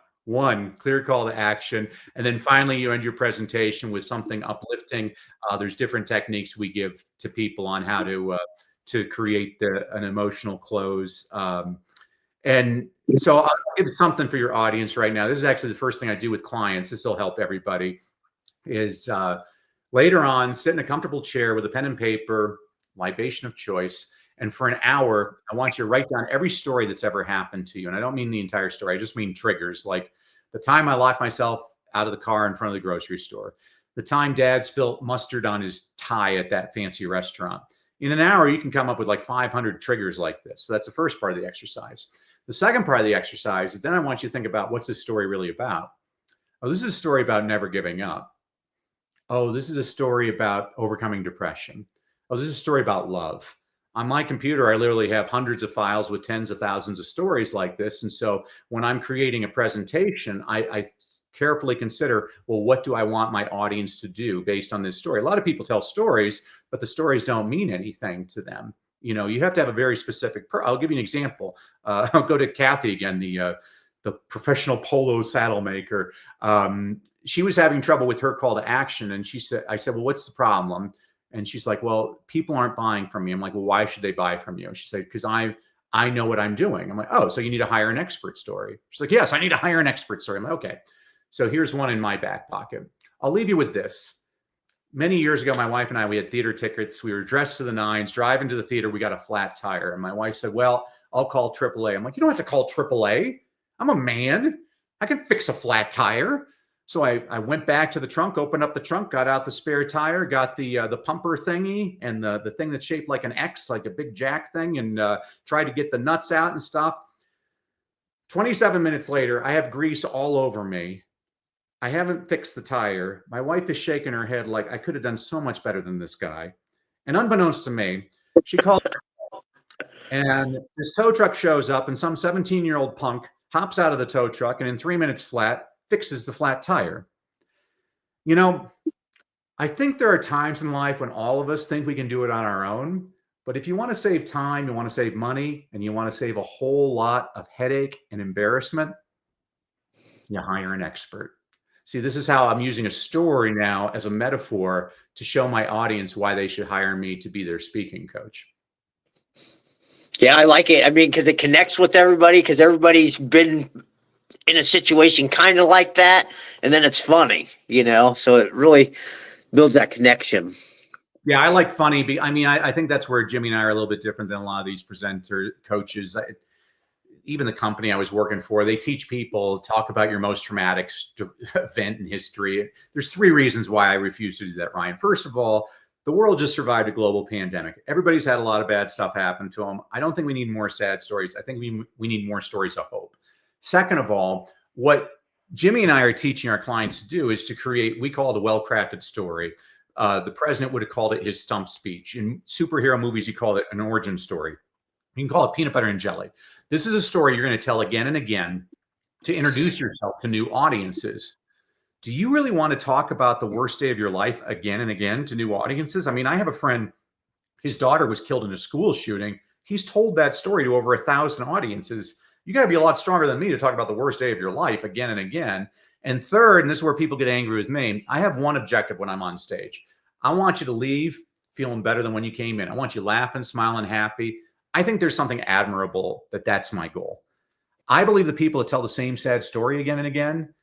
clear call to action. And then finally, you end your presentation with something uplifting. There's different techniques we give to people on how to create an emotional close. And so I'll give something for your audience right now. This is actually the first thing I do with clients. This will help everybody. Is Later on, sit in a comfortable chair with a pen and paper, libation of choice. And for an hour, I want you to write down every story that's ever happened to you. And I don't mean the entire story. I just mean triggers, like the time I locked myself out of the car in front of the grocery store, the time dad spilt mustard on his tie at that fancy restaurant. In an hour, you can come up with like 500 triggers like this. So that's the first part of the exercise. The second part of the exercise is then I want you to think about, what's this story really about? Oh, this is a story about never giving up. Oh, this is a story about overcoming depression. Oh, this is a story about love. On my computer, I literally have hundreds of files with tens of thousands of stories like this. And so when I'm creating a presentation, I carefully consider, well, what do I want my audience to do based on this story? A lot of people tell stories, but the stories don't mean anything to them. You know, you have to have a very specific, I'll give you an example. I'll go to Kathy again, the professional polo saddle maker. She was having trouble with her call to action. And I said, well, what's the problem? And she's like, well, people aren't buying from me. I'm like, well, why should they buy from you? She said, because I know what I'm doing. I'm like, oh, so you need to hire an expert story. She's like, yes, I need to hire an expert story. I'm like, okay. So here's one in my back pocket. I'll leave you with this. Many years ago, my wife and I, we had theater tickets. We were dressed to the nines, driving to the theater. We got a flat tire. And my wife said, well, I'll call AAA. I'm like, you don't have to call AAA. I'm a man. I can fix a flat tire. So I went back to the trunk, opened up the trunk, got out the spare tire, got the pumper thingy and the thing that's shaped like an X, like a big jack thing, and tried to get the nuts out and stuff. 27 minutes later, I have grease all over me. I haven't fixed the tire. My wife is shaking her head like, I could have done so much better than this guy. And unbeknownst to me, she called, and this tow truck shows up, and some 17-year-old punk hops out of the tow truck, and in 3 minutes flat, fixes the flat tire. You know, I think there are times in life when all of us think we can do it on our own. But if you want to save time, you want to save money, and you want to save a whole lot of headache and embarrassment, you hire an expert. See, this is how I'm using a story now as a metaphor to show my audience why they should hire me to be their speaking coach. Yeah, I like it. I mean, because it connects with everybody, because everybody's been in a situation kind of like that, and then it's funny, you know, so it really builds that connection. Yeah, I like funny. I mean, I think that's where Jimmy and I are a little bit different than a lot of these presenter coaches. Even the company I was working for, they teach people, talk about your most traumatic event in history. There's 3 reasons why I refuse to do that, Ryan. First of all, the world just survived a global pandemic. Everybody's had a lot of bad stuff happen to them. I don't think we need more sad stories. I think we need more stories of hope. Second of all, what Jimmy and I are teaching our clients to do is to create, we call it a well-crafted story. The president would have called it his stump speech. In superhero movies, he called it an origin story. You can call it peanut butter and jelly. This is a story you're going to tell again and again to introduce yourself to new audiences. Do you really want to talk about the worst day of your life again and again to new audiences? I mean, I have a friend, his daughter was killed in a school shooting. He's told that story to over 1,000 audiences. You got to be a lot stronger than me to talk about the worst day of your life again and again. And third, and this is where people get angry with me, I have one objective when I'm on stage. I want you to leave feeling better than when you came in. I want you laughing, smiling, happy. I think there's something admirable that's my goal. I believe the people that tell the same sad story again and again,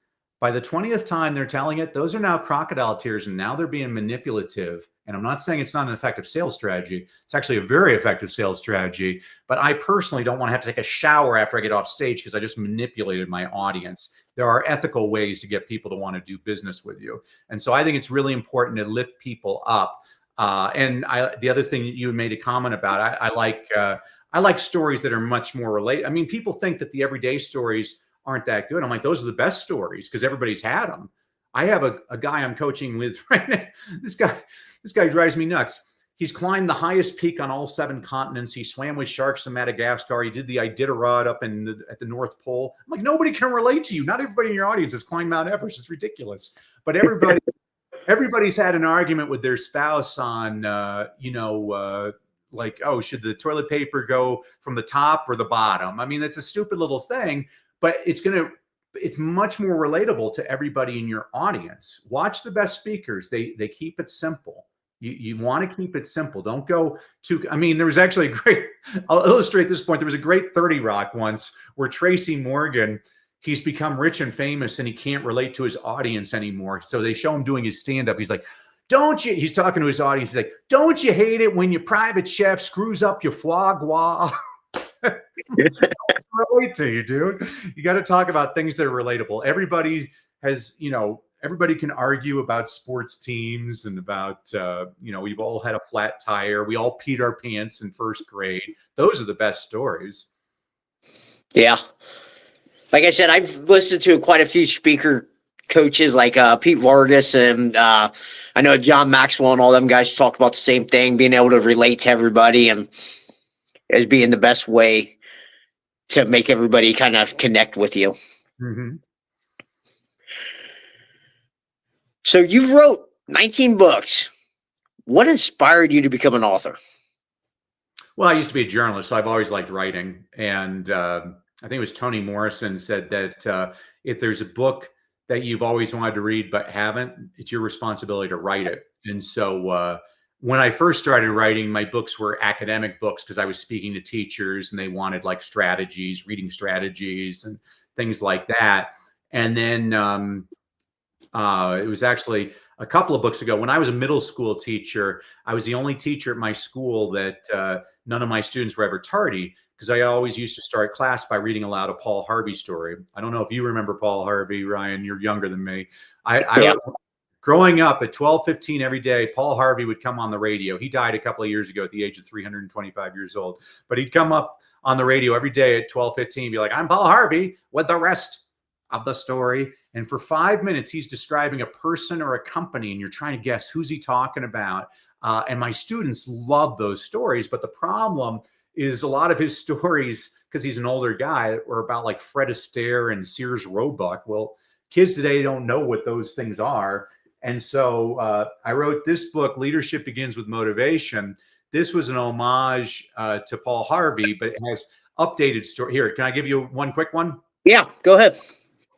by the 20th time they're telling it, those are now crocodile tears, and now they're being manipulative. And I'm not saying it's not an effective sales strategy. It's actually a very effective sales strategy. But I personally don't want to have to take a shower after I get off stage because I just manipulated my audience. There are ethical ways to get people to want to do business with you. And so I think it's really important to lift people up. The other thing you made a comment about, I like stories that are much more related. I mean, people think that the everyday stories aren't that good. I'm like, those are the best stories because everybody's had them. I have a guy I'm coaching with right now. This guy drives me nuts. He's climbed the highest peak on all 7 continents. He swam with sharks in Madagascar. He did the Iditarod up at the North Pole. I'm like, nobody can relate to you. Not everybody in your audience has climbed Mount Everest. It's ridiculous. But everybody's had an argument with their spouse on, like, oh, should the toilet paper go from the top or the bottom? I mean, that's a stupid little thing, but it's much more relatable to everybody in your audience. Watch the best speakers. They keep it simple. You want to keep it simple. Don't go too, I mean, there was actually I'll illustrate this point. There was a great 30 Rock once where Tracy Morgan, he's become rich and famous and he can't relate to his audience anymore. So they show him doing his stand-up. He's like, Don't you, he's talking to his audience, he's like, don't you hate it when your private chef screws up your foie gras? Relate to you, dude. You got to talk about things that are relatable. Everybody has, everybody can argue about sports teams and about, we've all had a flat tire. We all peed our pants in first grade. Those are the best stories. Yeah. Like I said, I've listened to quite a few speaker coaches like Pete Vargas and I know John Maxwell and all them guys talk about the same thing, being able to relate to everybody and as being the best way to make everybody kind of connect with you. Mm-hmm. So you wrote 19 books. What inspired you to become an author? Well, I used to be a journalist, so I've always liked writing. And I think it was Toni Morrison said that if there's a book that you've always wanted to read but haven't, it's your responsibility to write it. And so when I first started writing, my books were academic books because I was speaking to teachers and they wanted like strategies, reading strategies and things like that. And then it was actually a couple of books ago when I was a middle school teacher. I was the only teacher at my school that none of my students were ever tardy because I always used to start class by reading aloud a Paul Harvey story. I don't know if you remember Paul Harvey, Ryan. You're younger than me. Growing up at 12:15 every day, Paul Harvey would come on the radio. He died a couple of years ago at the age of 325 years old. But he'd come up on the radio every day at 12:15, be like, I'm Paul Harvey with the rest of the story. And for 5 minutes, he's describing a person or a company, and you're trying to guess who's he talking about. And my students love those stories. But the problem is a lot of his stories, because he's an older guy, were about like Fred Astaire and Sears Roebuck. Well, kids today don't know what those things are. And so I wrote this book, Leadership Begins with Motivation. This was an homage to Paul Harvey, but it has updated story. Here, can I give you one quick one? Yeah, go ahead.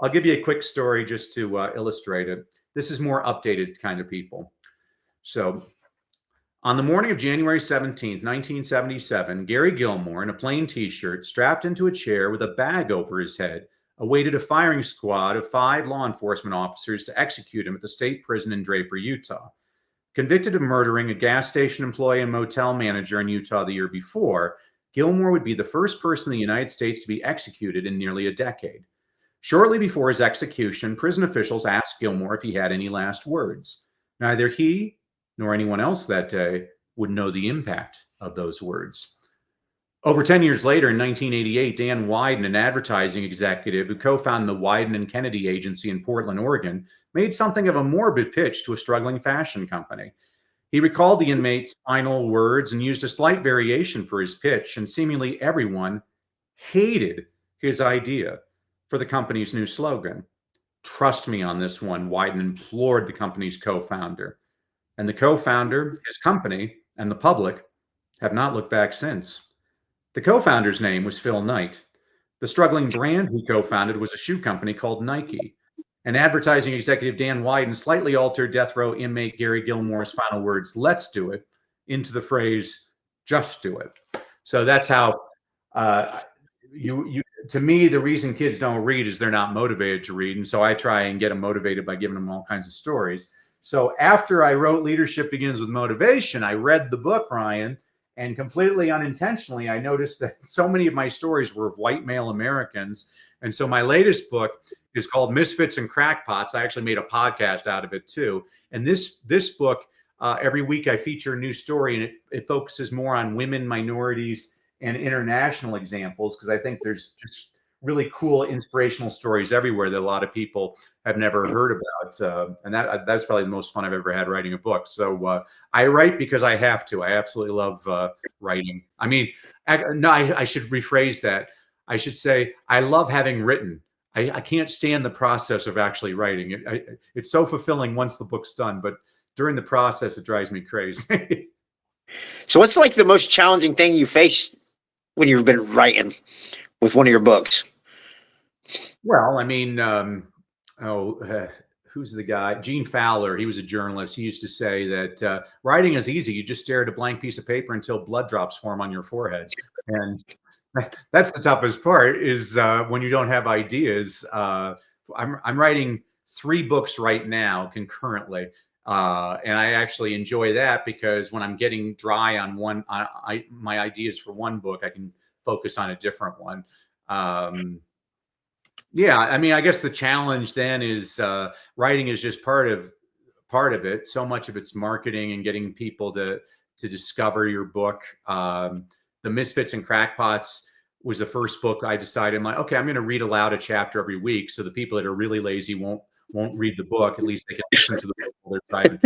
I'll give you a quick story just to illustrate it. This is more updated kind of people. So on the morning of January 17th, 1977, Gary Gilmore, in a plain t-shirt, strapped into a chair with a bag over his head, awaited a firing squad of 5 law enforcement officers to execute him at the state prison in Draper, Utah. Convicted of murdering a gas station employee and motel manager in Utah the year before, Gilmore would be the first person in the United States to be executed in nearly a decade. Shortly before his execution, prison officials asked Gilmore if he had any last words. Neither he nor anyone else that day would know the impact of those words. Over 10 years later, in 1988, Dan Wieden, an advertising executive who co-founded the Wieden and Kennedy Agency in Portland, Oregon, made something of a morbid pitch to a struggling fashion company. He recalled the inmate's final words and used a slight variation for his pitch, and seemingly everyone hated his idea for the company's new slogan. Trust me on this one, Wieden implored the company's co-founder. And the co-founder, his company, and the public have not looked back since. The co-founder's name was Phil Knight. The struggling brand he co-founded was a shoe company called Nike. And advertising executive Dan Wieden slightly altered death row inmate Gary Gilmore's final words, "Let's do it," into the phrase, "Just do it." So that's how to me, the reason kids don't read is they're not motivated to read. And so I try and get them motivated by giving them all kinds of stories. So after I wrote Leadership Begins with Motivation, I read the book, Ryan, and completely unintentionally, I noticed that so many of my stories were of white male Americans. And so my latest book is called Misfits and Crackpots. I actually made a podcast out of it too. And this book, every week I feature a new story, and it focuses more on women, minorities, and international examples, because I think there's just really cool inspirational stories everywhere that a lot of people have never heard about. And that's probably the most fun I've ever had writing a book. So I write because I have to. I absolutely love writing. I mean, I should rephrase that. I should say I love having written. I can't stand the process of actually writing. It's so fulfilling once the book's done, but during the process, it drives me crazy. So what's like the most challenging thing you face when you've been writing with one of your books? Well, I mean, who's the guy? Gene Fowler. He was a journalist. He used to say that writing is easy. You just stare at a blank piece of paper until blood drops form on your forehead. And that's the toughest part, is when you don't have ideas. I'm writing 3 books right now concurrently. And I actually enjoy that because when I'm getting dry on one, my ideas for one book, I can focus on a different one. Yeah, I mean, I guess the challenge then is writing is just part of it. So much of it's marketing and getting people to discover your book. The Misfits and Crackpots was the first book I decided, I'm like, okay, I'm going to read aloud a chapter every week, so the people that are really lazy won't read the book. At least they can listen to the book while they're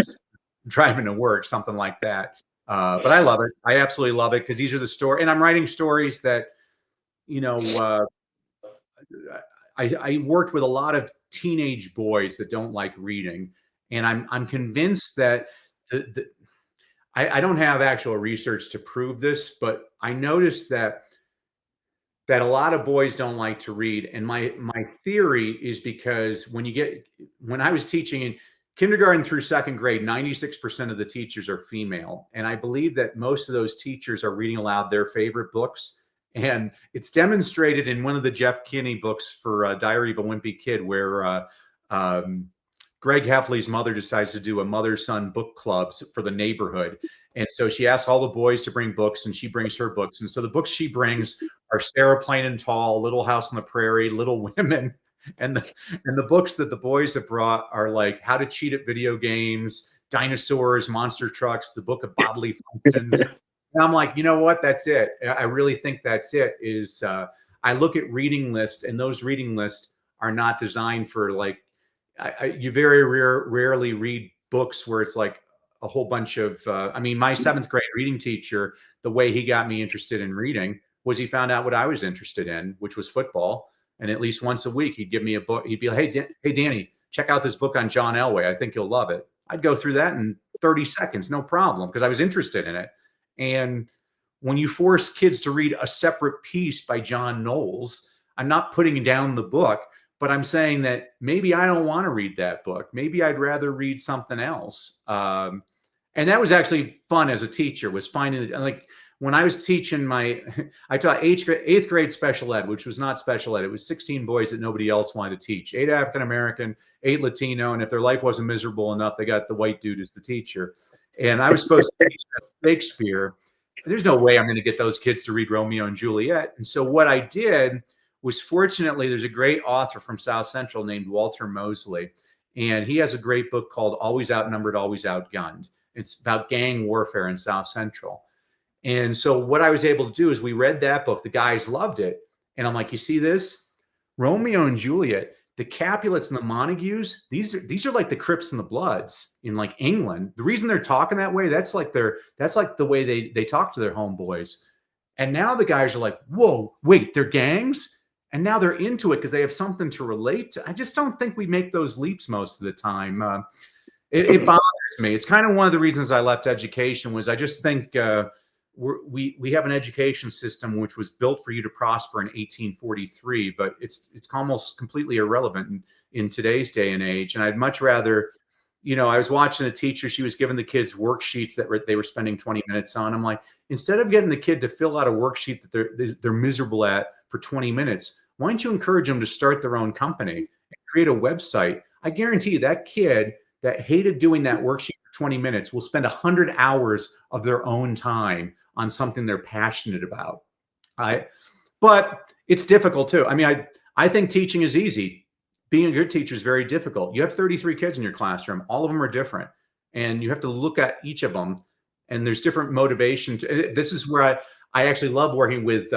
driving to work, something like that. But I love it. I absolutely love it because these are the story, and I'm writing stories that, you know, I worked with a lot of teenage boys that don't like reading, and I'm convinced that I don't have actual research to prove this, but I noticed that a lot of boys don't like to read, and my theory is because when I was teaching in kindergarten through second grade, 96% of the teachers are female, and I believe that most of those teachers are reading aloud their favorite books. And it's demonstrated in one of the Jeff Kinney books for Diary of a Wimpy Kid, where Greg Heffley's mother decides to do a mother-son book clubs for the neighborhood. And so she asks all the boys to bring books, and she brings her books. And so the books she brings are Sarah Plain and Tall, Little House on the Prairie, Little Women. And the books that the boys have brought are like How to Cheat at Video Games, Dinosaurs, Monster Trucks, the Book of Bodily Functions. And I'm like, you know what? That's it. I really think that's it. Is I look at reading lists, and those reading lists are not designed for like, you very rarely read books where it's like a whole bunch of, I mean, my seventh grade reading teacher, the way he got me interested in reading was he found out what I was interested in, which was football. And at least once a week, he'd give me a book. He'd be like, hey, Danny, check out this book on John Elway. I think you'll love it. I'd go through that in 30 seconds, no problem, because I was interested in it. And when you force kids to read a separate piece by John Knowles, I'm not putting down the book, but I'm saying that maybe I don't want to read that book. Maybe I'd rather read something else. And that was actually fun as a teacher, was finding, like, when I was teaching I taught eighth grade special ed, which was not special ed. It was 16 boys that nobody else wanted to teach, 8 African-American, 8 Latino. And if their life wasn't miserable enough, they got the white dude as the teacher. And I was supposed to teach Shakespeare. There's no way I'm going to get those kids to read Romeo and Juliet. And so what I did was, fortunately, there's a great author from South Central named Walter Mosley. And he has a great book called Always Outnumbered, Always Outgunned. It's about gang warfare in South Central. And so what I was able to do is we read that book. The guys loved it. And I'm like, you see this? Romeo and Juliet, the Capulets and the Montagues, these are like the Crips and the Bloods in like England. The reason they're talking that way, that's like the way they talk to their homeboys. And now the guys are like, whoa, wait, they're gangs? And now they're into it because they have something to relate to. I just don't think we make those leaps most of the time. It bothers me. It's kind of one of the reasons I left education, was I just think we have an education system which was built for you to prosper in 1843, but it's almost completely irrelevant in today's day and age. And I'd much rather, I was watching a teacher, she was giving the kids worksheets that they were spending 20 minutes on. I'm like, instead of getting the kid to fill out a worksheet that they're miserable at for 20 minutes, why don't you encourage them to start their own company and create a website? I guarantee you that kid that hated doing that worksheet for 20 minutes will spend 100 hours of their own time on something they're passionate about. But it's difficult too. I mean, I think teaching is easy. Being a good teacher is very difficult. You have 33 kids in your classroom. All of them are different. And you have to look at each of them. And there's different motivations. This is where I actually love working with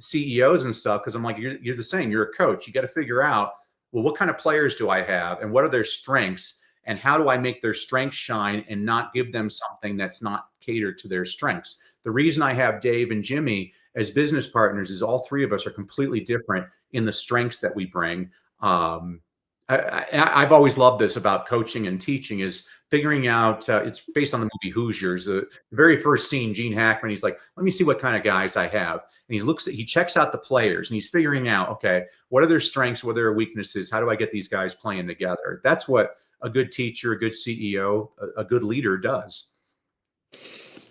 CEOs and stuff, because I'm like, you're the same. You're a coach. You got to figure out, well, what kind of players do I have? And what are their strengths? And how do I make their strengths shine and not give them something that's not catered to their strengths? The reason I have Dave and Jimmy as business partners is all three of us are completely different in the strengths that we bring. I've always loved this about coaching and teaching, is figuring out, it's based on the movie Hoosiers. The very first scene, Gene Hackman, he's like, let me see what kind of guys I have. And he checks out the players, and he's figuring out, okay, what are their strengths? What are their weaknesses? How do I get these guys playing together? That's what a good teacher, a good CEO, a good leader does.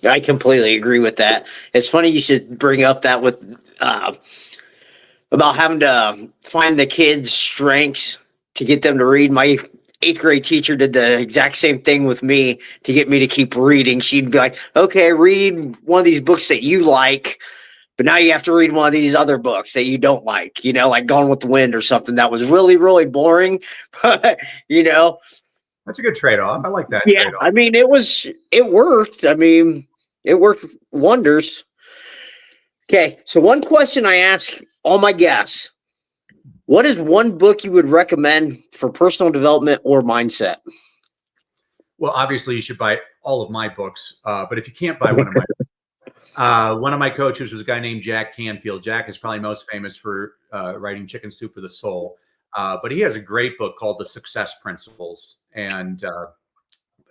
I completely agree with that. It's funny you should bring up that with about having to find the kids' strengths to get them to read. eighth grade teacher did the exact same thing with me to get me to keep reading. She'd be like, okay, read one of these books that you like, but now you have to read one of these other books that you don't like, like Gone with the Wind or something that was really, really boring. But, That's a good trade-off. I like that yeah, trade-off. I mean, it worked. I mean, it worked wonders. Okay, so one question I ask all my guests: what is one book you would recommend for personal development or mindset? Well, obviously you should buy all of my books, but if you can't buy one of my coaches was a guy named Jack Canfield. Jack is probably most famous for writing Chicken Soup for the Soul, but he has a great book called The Success Principles. And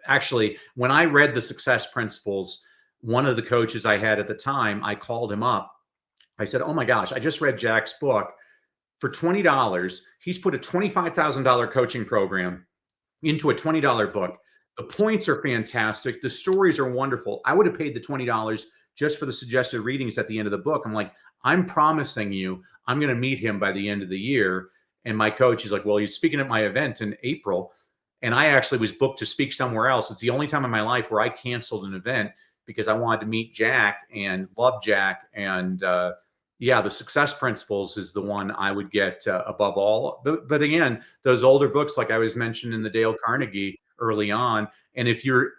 actually, when I read The Success Principles, one of the coaches I had at the time, I called him up. I said, oh my gosh, I just read Jack's book. For $20, he's put a $25,000 coaching program into a $20 book. The points are fantastic. The stories are wonderful. I would have paid the $20 just for the suggested readings at the end of the book. I'm like, I'm promising you, I'm going to meet him by the end of the year. And my coach is like, well, he's speaking at my event in April. And I actually was booked to speak somewhere else. It's the only time in my life where I canceled an event because I wanted to meet Jack and love Jack. And yeah, The Success Principles is the one I would get above all. But again, those older books, like I was mentioned in the Dale Carnegie early on. And if you're,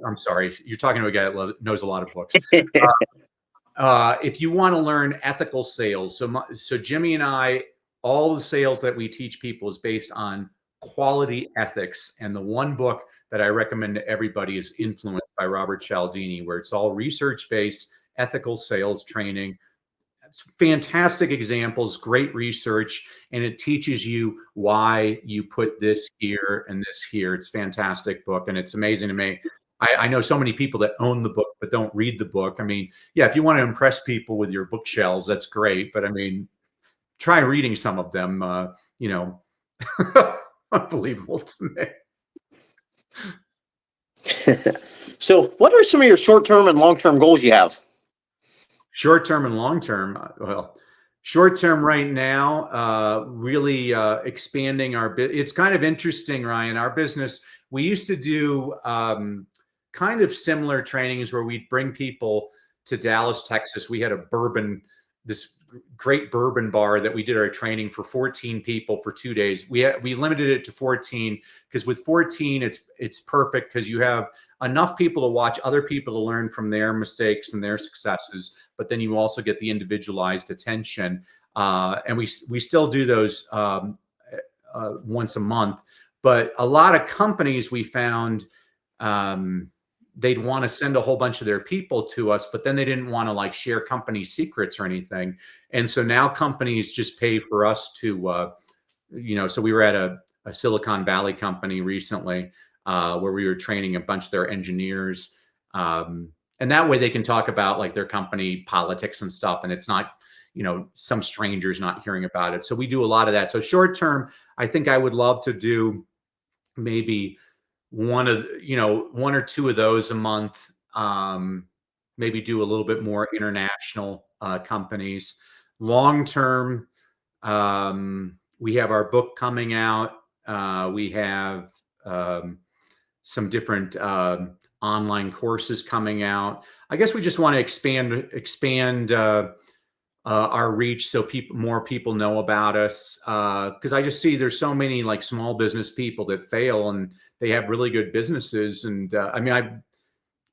I'm sorry, you're talking to a guy that knows a lot of books. If you want to learn ethical sales, so Jimmy and I, all the sales that we teach people is based on quality ethics. And the one book that I recommend to everybody is Influence by Robert Cialdini, where it's all research-based ethical sales training. Fantastic examples, great research, and it teaches you why you put this here and this here. It's a fantastic book, and it's amazing to me. I know so many people that own the book but don't read the book. I mean, yeah, if you want to impress people with your bookshelves, that's great. But I mean, try reading some of them. Unbelievable to me. So, what are some of your short-term and long-term goals you have? Short-term and long-term. Well, short-term right now, really expanding our business. It's kind of interesting, Ryan. Our business, we used to do kind of similar trainings where we'd bring people to Dallas, Texas. We had this great bourbon bar that we did our training for 14 people for 2 days. We limited it to 14 because with 14, it's perfect because you have enough people to watch other people to learn from their mistakes and their successes, but then you also get the individualized attention. And we still do those once a month. But a lot of companies we found they'd want to send a whole bunch of their people to us, but then they didn't want to like share company secrets or anything. And so now companies just pay for us to, so we were at a Silicon Valley company recently where we were training a bunch of their engineers. And that way they can talk about like their company politics and stuff. And it's not, some strangers not hearing about it. So we do a lot of that. So short term, I think I would love to do maybe one or two of those a month. Maybe do a little bit more international companies. Long term, we have our book coming out. We have some different online courses coming out. I guess we just want to expand our reach so more people know about us. Because I just see there's so many like small business people that fail and they have really good businesses. And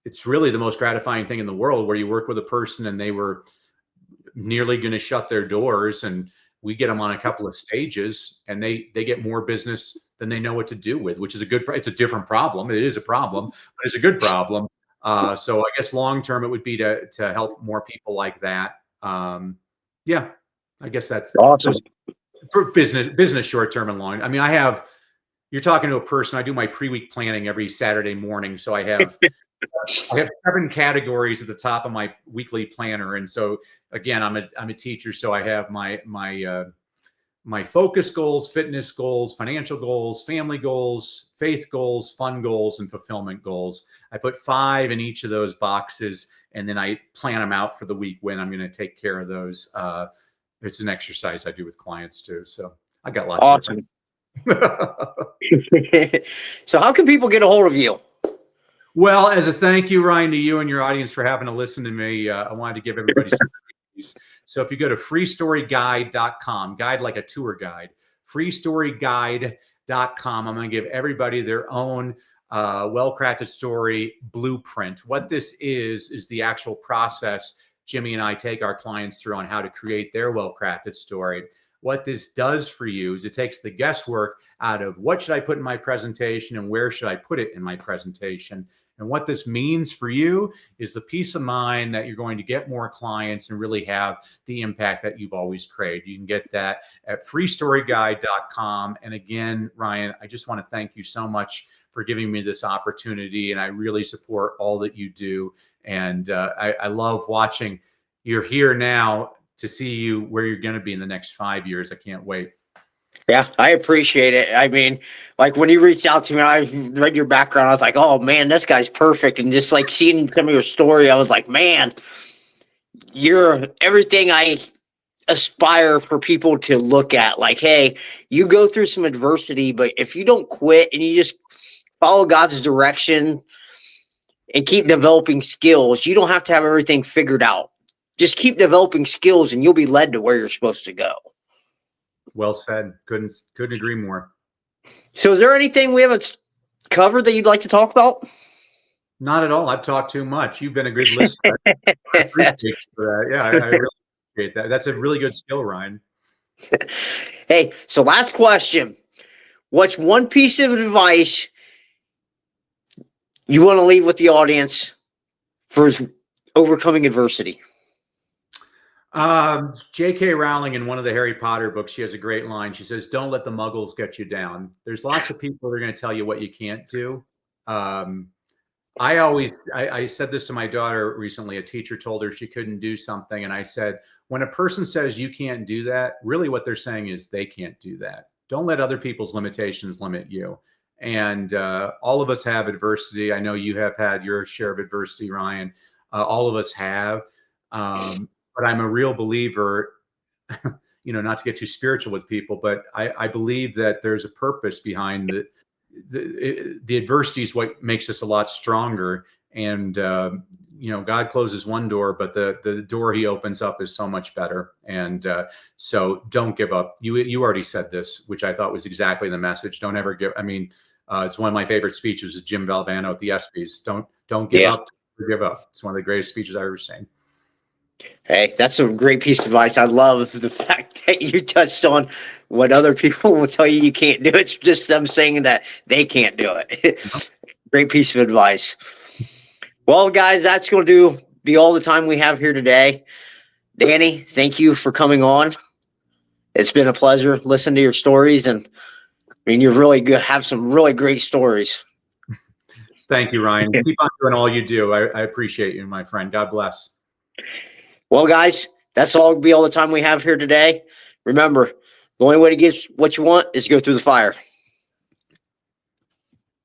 it's really the most gratifying thing in the world where you work with a person and they were nearly going to shut their doors and we get them on a couple of stages and they get more business than they know what to do with, which is it's a different problem. It is a problem, but it's a good problem. So I guess long-term it would be to help more people like that. Yeah, I guess that's awesome for business short-term and long. I mean, you're talking to a person. I do my pre-week planning every Saturday morning. So I have 7 categories at the top of my weekly planner. And so again, I'm a teacher. So I have my focus goals, fitness goals, financial goals, family goals, faith goals, fun goals, and fulfillment goals. I put 5 in each of those boxes, and then I plan them out for the week when I'm going to take care of those. It's an exercise I do with clients too. So I got lots of awesome. So how can people get a hold of you? Well, as a thank you, Ryan, to you and your audience for having to listen to me, I wanted to give everybody some reviews. So if you go to freestoryguide.com, guide like a tour guide, freestoryguide.com, I'm going to give everybody their own well-crafted story blueprint. What this is the actual process Jimmy and I take our clients through on how to create their well-crafted story. What this does for you is it takes the guesswork out of what should I put in my presentation and where should I put it in my presentation. And what this means for you is the peace of mind that you're going to get more clients and really have the impact that you've always craved. You can get that at freestoryguide.com. And again, Ryan, I just want to thank you so much for giving me this opportunity. And I really support all that you do. And I love watching. You're here now to see you where you're going to be in the next 5 years. I can't wait. Yeah, I appreciate it. I mean, like when you reached out to me, I read your background. I was like, oh man, this guy's perfect. And just like seeing some of your story, I was like, man, you're everything I aspire for people to look at. Like, hey, you go through some adversity, but if you don't quit and you just follow God's direction and keep developing skills, you don't have to have everything figured out. Just keep developing skills and you'll be led to where you're supposed to go. Well said. Couldn't agree more. So is there anything we haven't covered that you'd like to talk about? Not at all. I've talked too much. You've been a good listener. I appreciate that. Yeah, I really appreciate that. That's a really good skill, Ryan. Hey, so last question. What's one piece of advice you want to leave with the audience for overcoming adversity? J.K. Rowling in one of the Harry Potter books, she has a great line. She says, don't let the muggles get you down. There's lots of people that are going to tell you what you can't do. I said this to my daughter recently. A teacher told her she couldn't do something. And I said, when a person says you can't do that, really what they're saying is they can't do that. Don't let other people's limitations limit you. And all of us have adversity. I know you have had your share of adversity, Ryan. All of us have. But I'm a real believer, not to get too spiritual with people, but I believe that there's a purpose behind the adversity is what makes us a lot stronger. And, God closes one door, but the door he opens up is so much better. And so don't give up. You already said this, which I thought was exactly the message. Don't ever give. I mean, it's one of my favorite speeches is Jim Valvano at the ESPYs. Don't give up. Give up. It's one of the greatest speeches I've ever seen. Hey, that's a great piece of advice. I love the fact that you touched on what other people will tell you can't do. It's just them saying that they can't do it. Great piece of advice. Well, guys, that's going to be all the time we have here today. Danny, thank you for coming on. It's been a pleasure listening to your stories. And I mean, you're really good. Have some really great stories. Thank you, Ryan. Keep on doing all you do. I appreciate you, my friend. God bless. Well, guys, that's all the time we have here today. Remember, the only way to get what you want is to go through the fire.